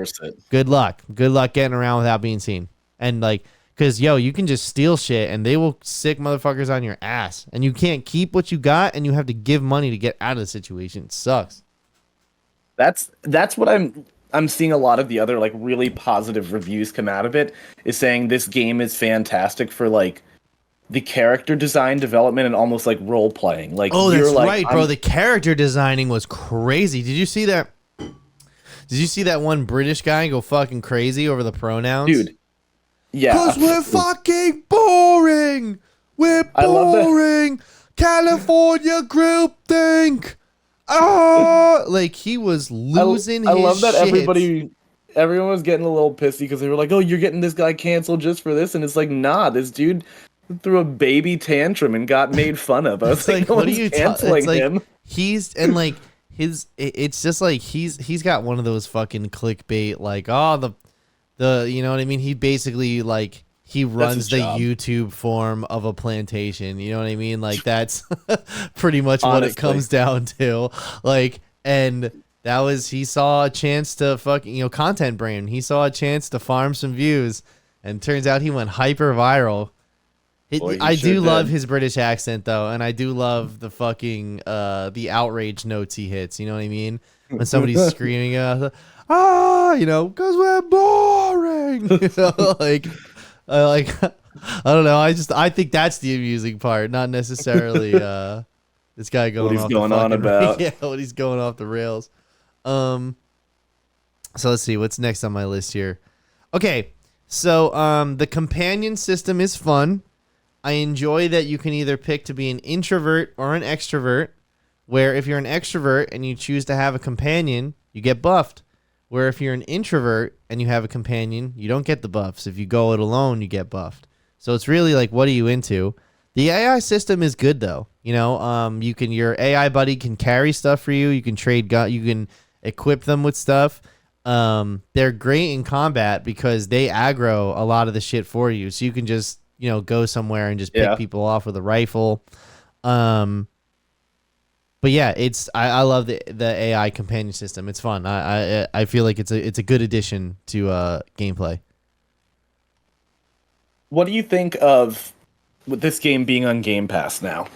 good luck. Good luck getting around without being seen. And like, because, you can just steal shit and they will sick motherfuckers on your ass. And you can't keep what you got, and you have to give money to get out of the situation. It sucks. That's what I'm seeing a lot of the other like really positive reviews come out of it, is saying this game is fantastic for like the character design development and almost like role playing. Like, oh, that's right, bro. The character designing was crazy. Did you see that? Did you see that one British guy go fucking crazy over the pronouns? Dude. Yeah. Because we're fucking boring. We're boring. California groupthink. Oh, like he was losing his shit. I love that everyone was getting a little pissy because they were like, oh, you're getting this guy canceled just for this? And it's like, nah, this dude threw a baby tantrum and got made fun of. I was like, no, what are you canceling him? He's, and like it's just like he's got one of those fucking clickbait, like, oh, the you know what I mean? He basically like he runs the YouTube form of a plantation. You know what I mean? Like that's pretty much what it comes down to. Like, and that was, he saw a chance to fucking, content brain. He saw a chance to farm some views, and turns out he went hyper viral. I do love his British accent though, and I do love the fucking the outrage notes he hits. You know what I mean? When somebody's screaming, because we're boring. I don't know. I think that's the amusing part, not necessarily this guy going off what he's going off the rails. So let's see what's next on my list here. Okay, so the companion system is fun. I enjoy that you can either pick to be an introvert or an extrovert, where if you're an extrovert and you choose to have a companion, you get buffed. Where if you're an introvert and you have a companion, you don't get the buffs. If you go it alone, you get buffed. So it's really like, what are you into? The AI system is good though. You know, your AI buddy can carry stuff for you. You can trade you can equip them with stuff. They're great in combat because they aggro a lot of the shit for you. So you can just, go somewhere and just pick people off with a rifle. But yeah, I love the AI companion system. It's fun. I feel like it's a good addition to gameplay. What do you think of with this game being on Game Pass now?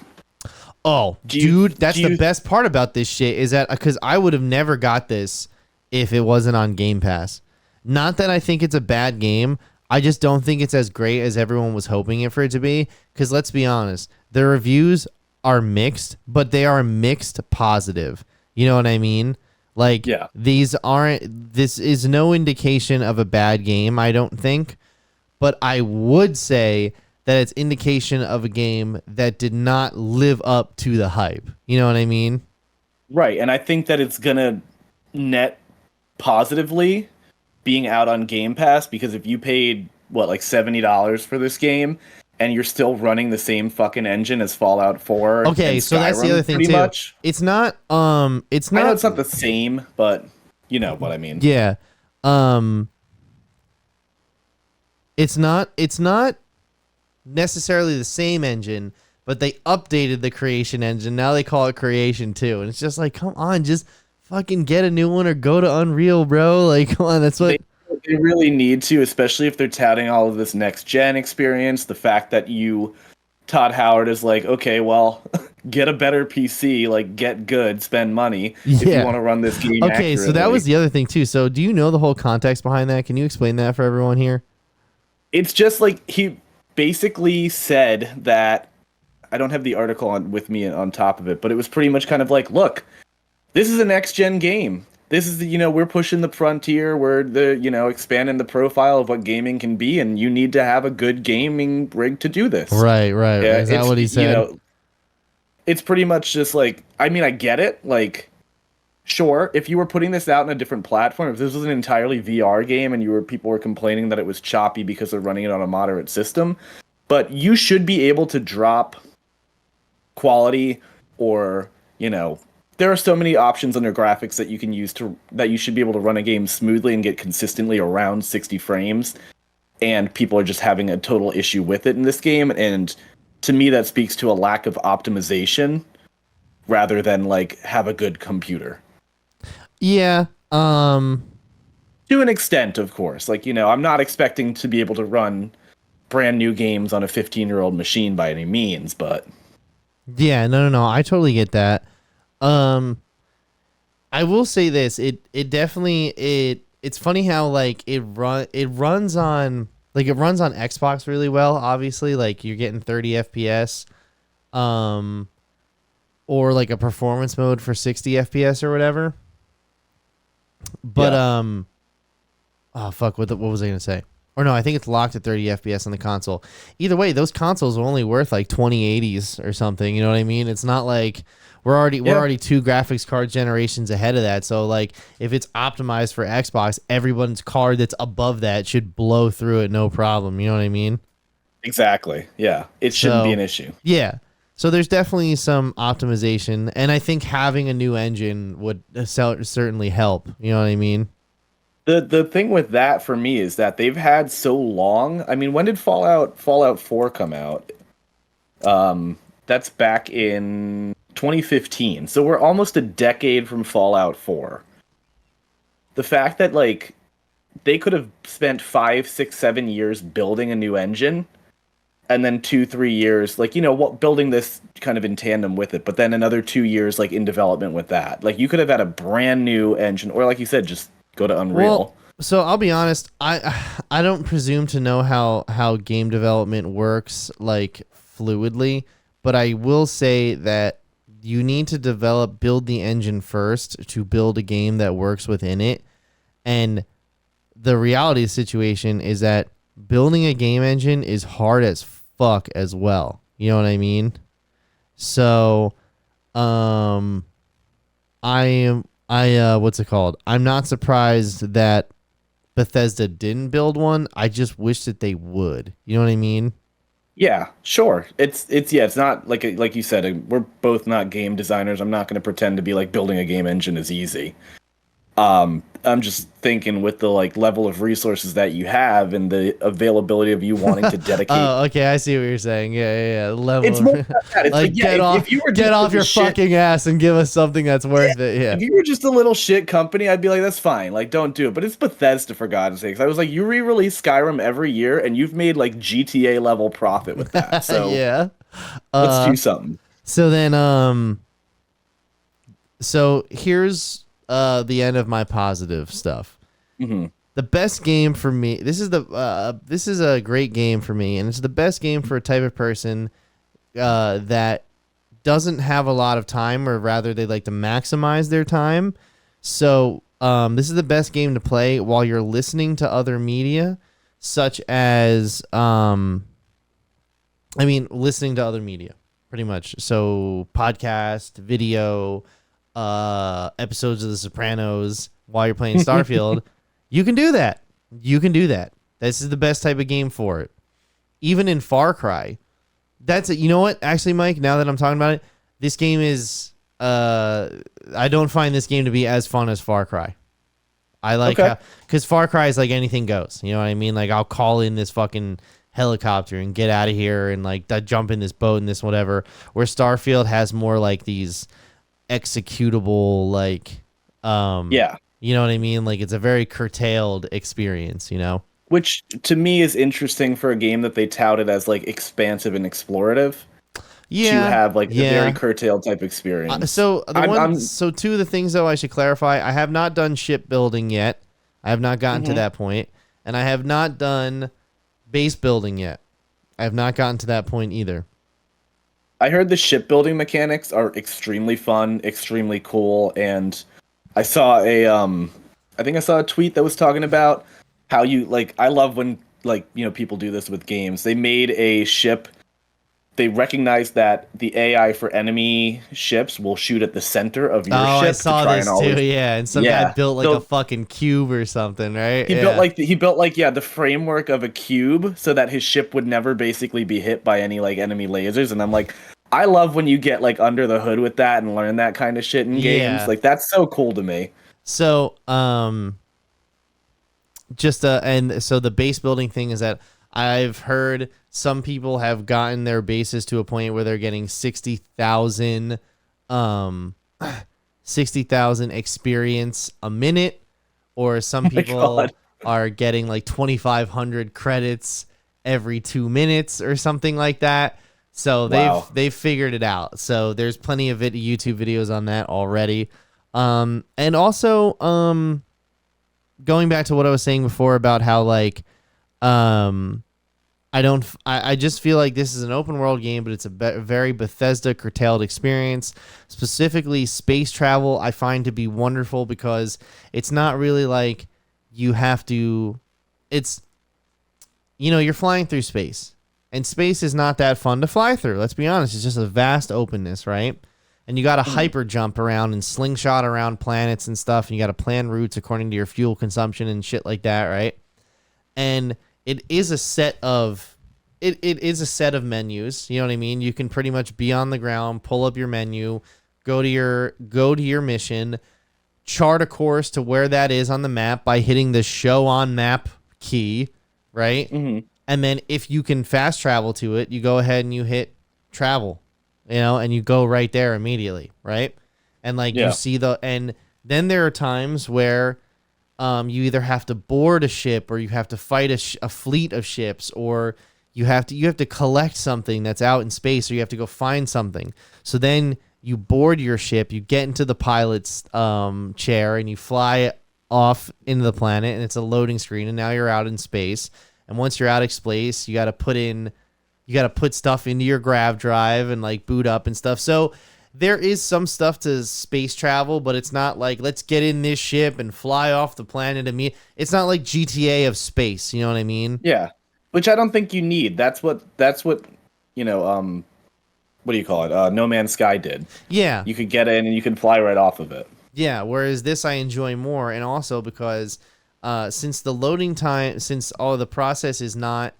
Oh, dude, that's the best part about this shit is that because I would have never got this if it wasn't on Game Pass. Not that I think it's a bad game. I just don't think it's as great as everyone was hoping it for it to be. Because let's be honest, the reviews are mixed, but they are mixed positive. You know what I mean? Like, this is no indication of a bad game, I don't think. But I would say that it's indication of a game that did not live up to the hype. You know what I mean? Right, and I think that it's going to net positively being out on Game Pass, because if you paid, like $70 for this game, and you're still running the same fucking engine as Fallout 4. Okay, so that's the other thing too. Much. It's not I know it's not the same, but you know what I mean. Yeah. It's not necessarily the same engine, but they updated the Creation engine. Now they call it Creation 2. And it's just like, come on, just fucking get a new one or go to Unreal, bro. Like, come on, that's what they really need to, especially if they're touting all of this next gen experience. The fact that Todd Howard is like, okay, well, get a better PC, like get good, spend money if you want to run this game. Okay, accurately. So that was the other thing too. So do you know the whole context behind that? Can you explain that for everyone here? It's just like he basically said that, I don't have the article with me on top of it, but it was pretty much kind of like, look, this is a next gen game. This is we're pushing the frontier. We're expanding the profile of what gaming can be, and you need to have a good gaming rig to do this. Right. Yeah, is that what he said? It's pretty much just like, I mean, I get it. Like, sure, if you were putting this out on a different platform, if this was an entirely VR game and people were complaining that it was choppy because they're running it on a moderate system, but you should be able to drop quality or, there are so many options under graphics that you can use that you should be able to run a game smoothly and get consistently around 60 frames. And people are just having a total issue with it in this game. And to me, that speaks to a lack of optimization rather than like have a good computer. Yeah. To an extent, of course. Like, I'm not expecting to be able to run brand new games on a 15-year-old machine by any means, but yeah, no. I totally get that. I will say this, it definitely it's funny how like it runs on Xbox really well, obviously, like you're getting 30 FPS or like a performance mode for 60 FPS or whatever. But oh fuck, what was I going to say? Or no, I think it's locked at 30 FPS on the console. Either way, those consoles are only worth like 2080s or something, you know what I mean? It's not like we're already 2 graphics card generations ahead of that. So like if it's optimized for Xbox, everyone's card that's above that should blow through it no problem, you know what I mean? Exactly. Yeah. It shouldn't be an issue. Yeah. So there's definitely some optimization, and I think having a new engine would certainly help, you know what I mean? The thing with that for me is that they've had so long. I mean, when did Fallout 4 come out? That's back in 2015. So we're almost a decade from Fallout 4. The fact that like they could have spent 5, 6, 7 years building a new engine, and then 2-3 years like building this kind of in tandem with it, but then another 2 years like in development with that. Like you could have had a brand new engine, or like you said, just go to Unreal. Well, so I'll be honest, I don't presume to know how game development works like fluidly, but I will say that you need to build the engine first to build a game that works within it. And the reality of the situation is that building a game engine is hard as fuck as well. You know what I mean? So, what's it called? I'm not surprised that Bethesda didn't build one. I just wish that they would. You know what I mean? Yeah, sure. It's not like you said. We're both not game designers. I'm not going to pretend to be like building a game engine is easy. I'm just thinking with the like level of resources that you have and the availability of you wanting to dedicate. Oh, okay, I see what you're saying. Yeah. Level. It's more than that. It's like yeah, if you were get just off your shit, fucking ass and give us something that's worth it. Yeah. If you were just a little shit company, I'd be like, that's fine. Like, don't do it. But it's Bethesda, for God's sakes. I was like, you re-release Skyrim every year, and you've made like GTA level profit with that. So yeah. Let's do something. So then, so here's the end of my positive stuff. Mm-hmm. The best game for me. This is a great game for me, and it's the best game for a type of person that doesn't have a lot of time, or rather, they like to maximize their time. So this is the best game to play while you're listening to other media, such as listening to other media, pretty much. So podcast, video, episodes of The Sopranos while you're playing Starfield. You can do that. This is the best type of game for it. Even in Far Cry. That's it. You know what? Actually, Mike, now that I'm talking about it, this game is I don't find this game to be as fun as Far Cry. I like because Far Cry is like anything goes. You know what I mean? Like I'll call in this fucking helicopter and get out of here and like jump in this boat and this whatever. Where Starfield has more like these executable like you know what I mean? Like it's a very curtailed experience, you know? Which to me is interesting for a game that they touted as like expansive and explorative. Yeah, to have like a very curtailed type experience. So two of the things though I should clarify: I have not done shipbuilding yet. I have not gotten to that point, and I have not done base building yet. I have not gotten to that point either. I heard the shipbuilding mechanics are extremely fun, extremely cool, and I saw I think I saw a tweet that was talking about how you like. I love when like people do this with games. They made a ship. They recognize that the AI for enemy ships will shoot at the center of your ship. Oh, I saw this too. Yeah, and some guy built like a fucking cube or something, right? He built the framework of a cube so that his ship would never basically be hit by any like enemy lasers. And I'm like, I love when you get like under the hood with that and learn that kind of shit in games. Like that's so cool to me. So and so the base building thing is that I've heard some people have gotten their bases to a point where they're getting 60,000 experience a minute, or some people are getting like 2,500 credits every 2 minutes or something like that. So they've figured it out. So there's plenty of YouTube videos on that already. And also going back to what I was saying before about how like I just feel like this is an open world game, but it's a very Bethesda curtailed experience. Specifically, space travel I find to be wonderful because it's not really like you have to. It's you're flying through space, and space is not that fun to fly through. Let's be honest; it's just a vast openness, right? And you got to hyper jump around and slingshot around planets and stuff, and you got to plan routes according to your fuel consumption and shit like that, right? And it is a set of menus. You know what I mean? You can pretty much be on the ground, pull up your menu, go to your mission, chart a course to where that is on the map by hitting the show on map key, right? Mm-hmm. And then if you can fast travel to it, you go ahead and you hit travel, and you go right there immediately, right? And you see and then there are times where you either have to board a ship, or you have to fight a fleet of ships, or you have to collect something that's out in space, or you have to go find something. So then you board your ship, you get into the pilot's chair, and you fly off into the planet, and it's a loading screen, and now you're out in space. And once you're out of space, you got to put stuff into your grav drive and like boot up and stuff. So there is some stuff to space travel, but it's not like let's get in this ship and fly off the planet and meet. It's not like GTA of space. You know what I mean? Yeah, which I don't think you need. That's what you know. What do you call it? No Man's Sky did. Yeah. You could get in and you can fly right off of it. Yeah. Whereas this I enjoy more, and also because since the loading time, since all of the process is not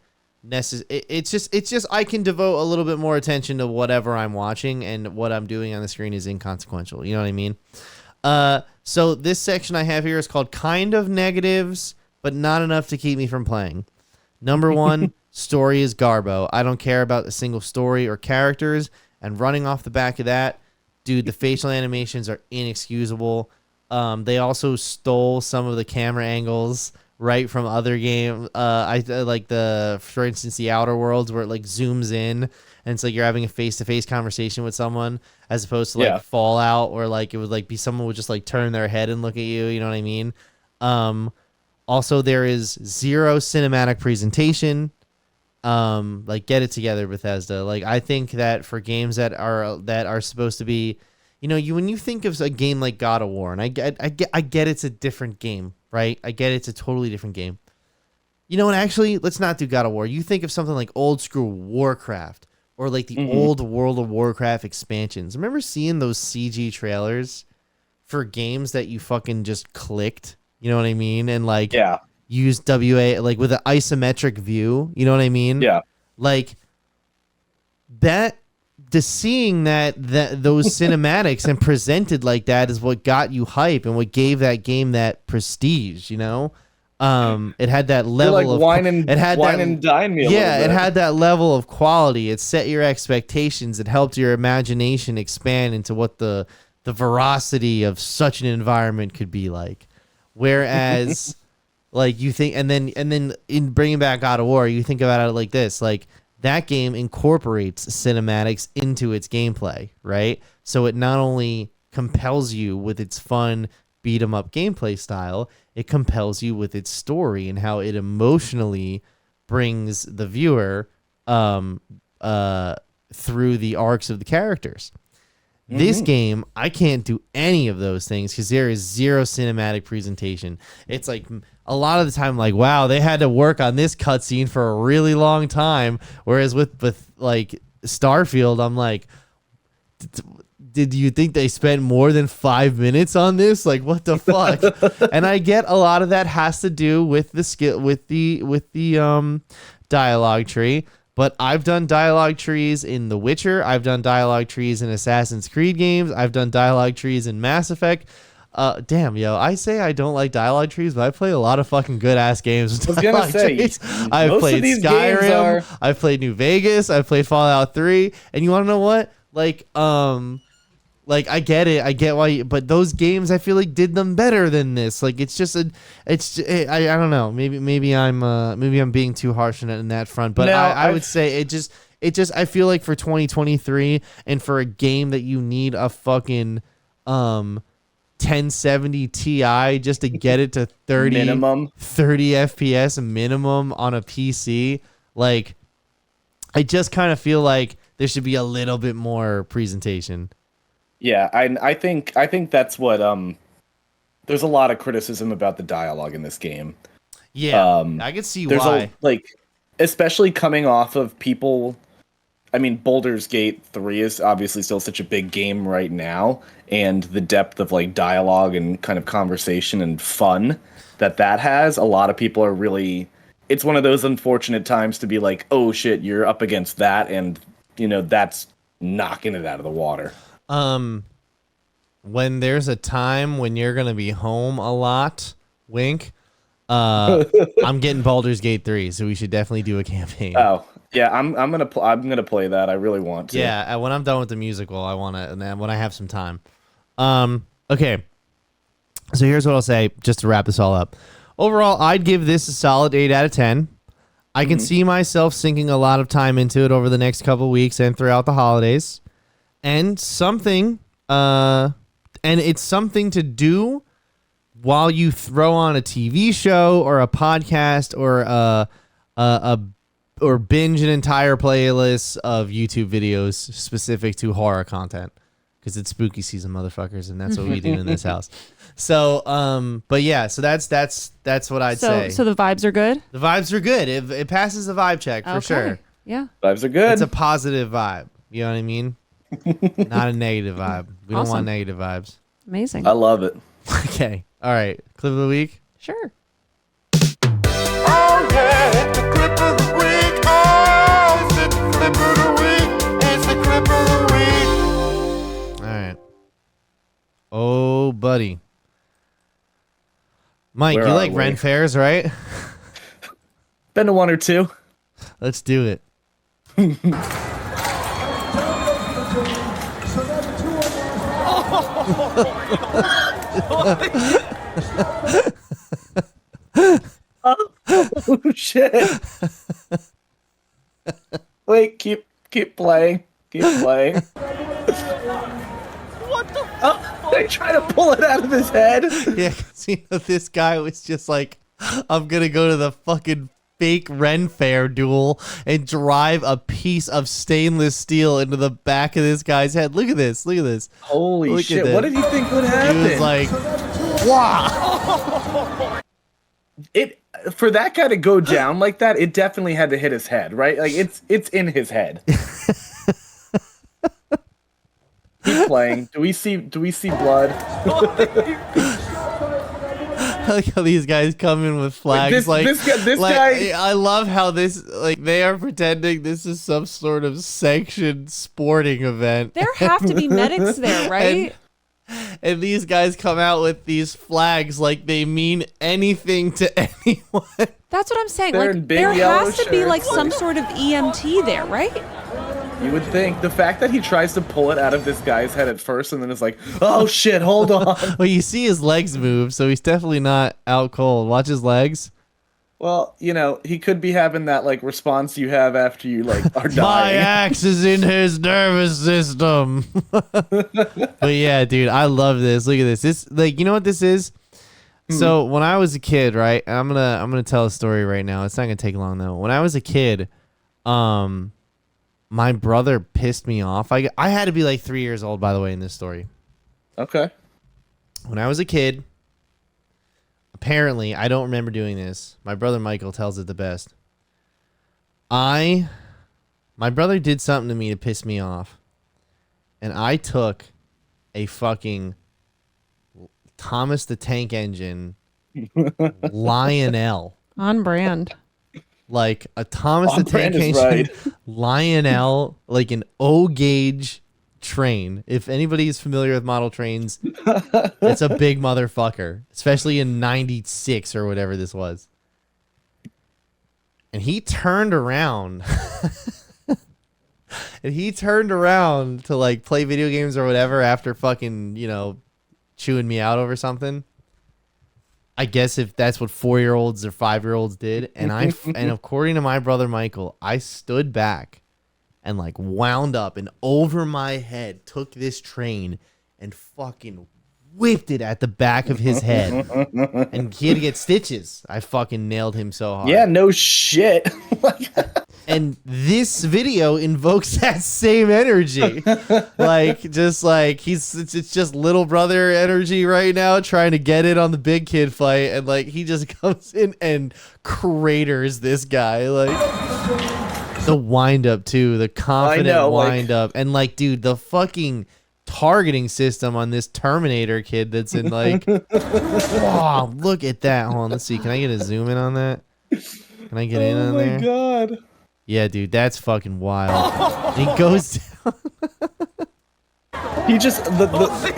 necessary, it's just I can devote a little bit more attention to whatever I'm watching, and what I'm doing on the screen is inconsequential. You know what I mean? So this section I have here is called kind of negatives, but not enough to keep me from playing. Number one, story is garbo. I don't care about a single story or characters. And running off the back of that, dude, the facial animations are inexcusable. They also stole some of the camera angles right from other games. I like for instance, the Outer Worlds where it like zooms in and it's like you're having a face-to-face conversation with someone, as opposed to like Fallout, where like it would like be someone would just like turn their head and look at you. You know what I mean? Also, there is zero cinematic presentation. Like get it together, Bethesda. Like I think that for games that are supposed to be, you know, when you think of a game like God of War, and I get it's a different game, right? I get it's a totally different game. You know, and actually, let's not do God of War. You think of something like old school Warcraft or like the old World of Warcraft expansions. Remember seeing those CG trailers for games that you fucking just clicked? You know what I mean? And like use WA like with an isometric view. You know what I mean? Yeah. Like that. Seeing that those cinematics and presented like that is what got you hype and what gave that game that prestige. You know, it had that level of wine and dine me. Yeah, it had that level of quality. It set your expectations. It helped your imagination expand into what the veracity of such an environment could be like. Whereas, like you think, and then in bringing back God of War, you think about it like this: like that game incorporates cinematics into its gameplay, right? So it not only compels you with its fun beat 'em up gameplay style, it compels you with its story and how it emotionally brings the viewer through the arcs of the characters. This game, I can't do any of those things because there is zero cinematic presentation. It's like a lot of the time, like, wow, they had to work on this cutscene for a really long time. Whereas with like Starfield, I'm like, did you think they spent more than 5 minutes on this? Like, what the fuck? And I get a lot of that has to do with the skill, with the dialogue tree. But I've done dialogue trees in The Witcher. I've done dialogue trees in Assassin's Creed games. I've done dialogue trees in Mass Effect. Damn, yo, I say I don't like dialogue trees, but I play a lot of fucking good ass games with dialogue trees. I've played Skyrim. I've played New Vegas. I've played Fallout 3. And you want to know what? Like I get it. I get why, but those games I feel like did them better than this. Like I don't know. Maybe I'm being too harsh in that front. But I would say it just I feel like for 2023 and for a game that you need a fucking 1070 Ti just to get it to 30 FPS minimum on a PC. Like I just kind of feel like there should be a little bit more presentation. Yeah, I think that's what there's a lot of criticism about the dialogue in this game. Yeah, I can see why. Especially coming off of people. I mean, Baldur's Gate 3 is obviously still such a big game right now, and the depth of like dialogue and kind of conversation and fun that has, a lot of people are really. It's one of those unfortunate times to be like, oh shit, you're up against that, and you know that's knocking it out of the water. When there's a time when you're gonna be home a lot, wink. I'm getting Baldur's Gate 3, so we should definitely do a campaign. Oh yeah, I'm gonna play that. I really want to. Yeah, when I'm done with the musical, I want to, and then when I have some time. Okay. So here's what I'll say, just to wrap this all up. Overall, I'd give this a solid 8 out of 10. I can see myself sinking a lot of time into it over the next couple weeks and throughout the holidays. And it's something to do while you throw on a TV show or a podcast or binge an entire playlist of YouTube videos specific to horror content. because it's spooky season, motherfuckers, and that's what we do in this house. So, but yeah, so that's what I'd say. So the vibes are good? The vibes are good. It passes the vibe check for sure. Yeah. Vibes are good. It's a positive vibe. You know what I mean? Not a negative vibe. We don't want negative vibes. Amazing. I love it. Okay. All right. Clip of the week. Sure. Oh yeah, it's the clip of the week. Oh, it's the clip of the week. It's the clip of the week. All right. Oh, buddy. Mike, Where you are like we? Ren fairs, right? Been to one or two. Let's do it. Oh shit! Wait, keep playing. Keep playing. What the? Oh, they try to pull it out of his head. Yeah, 'cause, you know, this guy was just like, I'm gonna go to the fucking fake Ren Fair duel and drive a piece of stainless steel into the back of this guy's head. Look at this. Look at this. Holy Look at shit! that. What did you think would He happen? was like, wow. It for that guy to go down like that, it definitely had to hit his head, right? Like it's in his head. Keep playing. Do we see blood? I like how these guys come in with flags. This guy. I love how this, like, they are pretending this is some sort of sanctioned sporting event. There have to be medics there, right? And these guys come out with these flags like they mean anything to anyone. That's what I'm saying. They're Like in big there yellow has to be like shirts. some sort of EMT there, right? You would think the fact that he tries to pull it out of this guy's head at first and then it's like, oh shit, hold on. Well, you see his legs move, so he's definitely not out cold. Watch his legs. Well, you know, he could be having that like response you have after you like are My dying. axe is in his nervous system. But yeah, dude, I love this. Look at this. This, like, you know what this is? So when I was a kid, right? And I'm gonna tell a story right now. It's not gonna take long though. When I was a kid, my brother pissed me off. I had to be like 3 years old, by the way, in this story. Okay. When I was a kid, apparently, I don't remember doing this. My brother Michael tells it the best. My brother did something to me to piss me off. And I took a fucking Thomas the Tank Engine Lionel. On brand. Like a Thomas On the Tank brand is Engine right. Lionel, like an O gauge train. If anybody is familiar with model trains, it's a big motherfucker, especially in 96 or whatever this was. And he turned around and he turned around to like play video games or whatever after fucking, you know, chewing me out over something. I guess if that's what 4-year-olds or 5-year-olds did. And and according to my brother Michael, I stood back and like wound up and over my head took this train and fucking whipped it at the back of his head. And he had to get stitches. I fucking nailed him so hard. Yeah, no shit. And this video invokes that same energy. Like, just like it's just little brother energy right now, trying to get in on the big kid fight. And like, he just comes in and craters this guy. Like, the wind up too, the confident wind up. And like, dude, the fucking targeting system on this Terminator kid that's in like, wow, look at that. Hold on, let's see. Can I get a zoom in on that? Can I get in on there? Oh my god. Yeah, dude, that's fucking wild. And he goes down. He just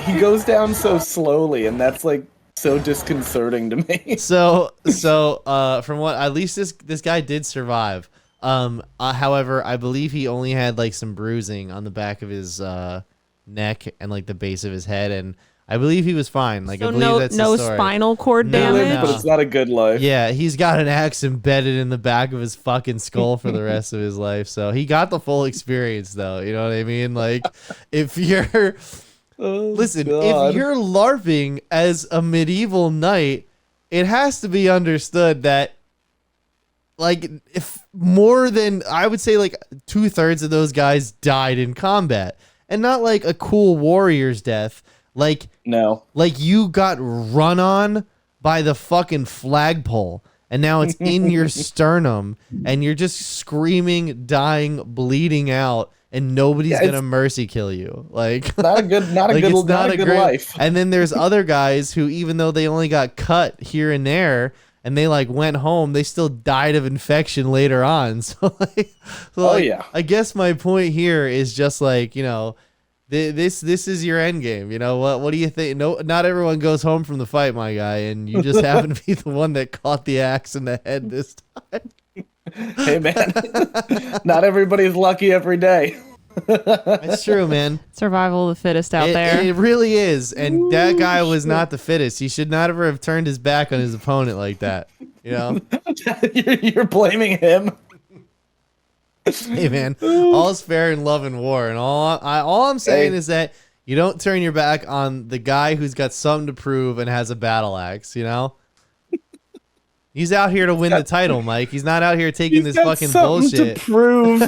he goes down so slowly, and that's like so disconcerting to me. So from what at least this guy did survive. However, I believe he only had like some bruising on the back of his neck and like the base of his head, and I believe he was fine. Like, So I believe that's no the story. spinal cord No, damage. no. But it's not a good life. Yeah, he's got an axe embedded in the back of his fucking skull for the rest of his life. So he got the full experience, though. You know what I mean? Like, if you're listen, God. if you're LARPing as a medieval knight, it has to be understood that, like, if more than, I would say, like 2/3 of those guys died in combat. and not like a cool warrior's death. No. Like you got run on by the fucking flagpole, and now it's in your sternum, and you're just screaming, dying, bleeding out, and nobody's gonna mercy kill you. Like not a good life. And then there's other guys who, even though they only got cut here and there, and they like went home, they still died of infection later on. So yeah. I guess my point here is just like, you know, this is your end game. You know what do you think? No, not everyone goes home from the fight, my guy, and you just happen to be the one that caught the axe in the head this time. Hey man, not everybody's lucky every day. That's true, man. Survival of the fittest out there. It really is. And that guy was not the fittest. He should not ever have turned his back on his opponent like that. You know? You're blaming him. Hey man, all's fair in love and war, and all I'm saying is that you don't turn your back on the guy who's got something to prove and has a battle axe. You know? He's out here to win the title, Mike. He's not out here taking this fucking bullshit. To prove.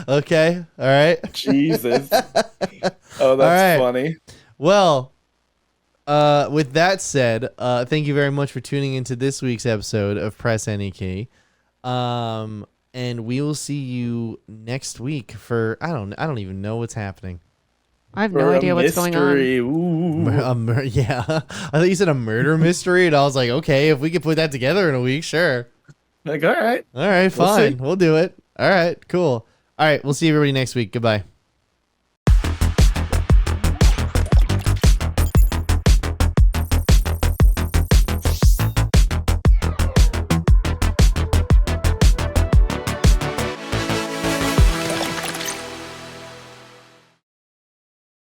Okay, all right. Jesus. Oh, that's funny. Well, with that said, thank you very much for tuning into this week's episode of Press Any Key. And we will see you next week for I don't even know what's happening. I have no idea what's going on. Yeah, I thought you said a murder mystery, and I was like, okay, if we could put that together in a week, sure. Like, all right, fine, we'll do it. All right, cool. All right, we'll see everybody next week. Goodbye.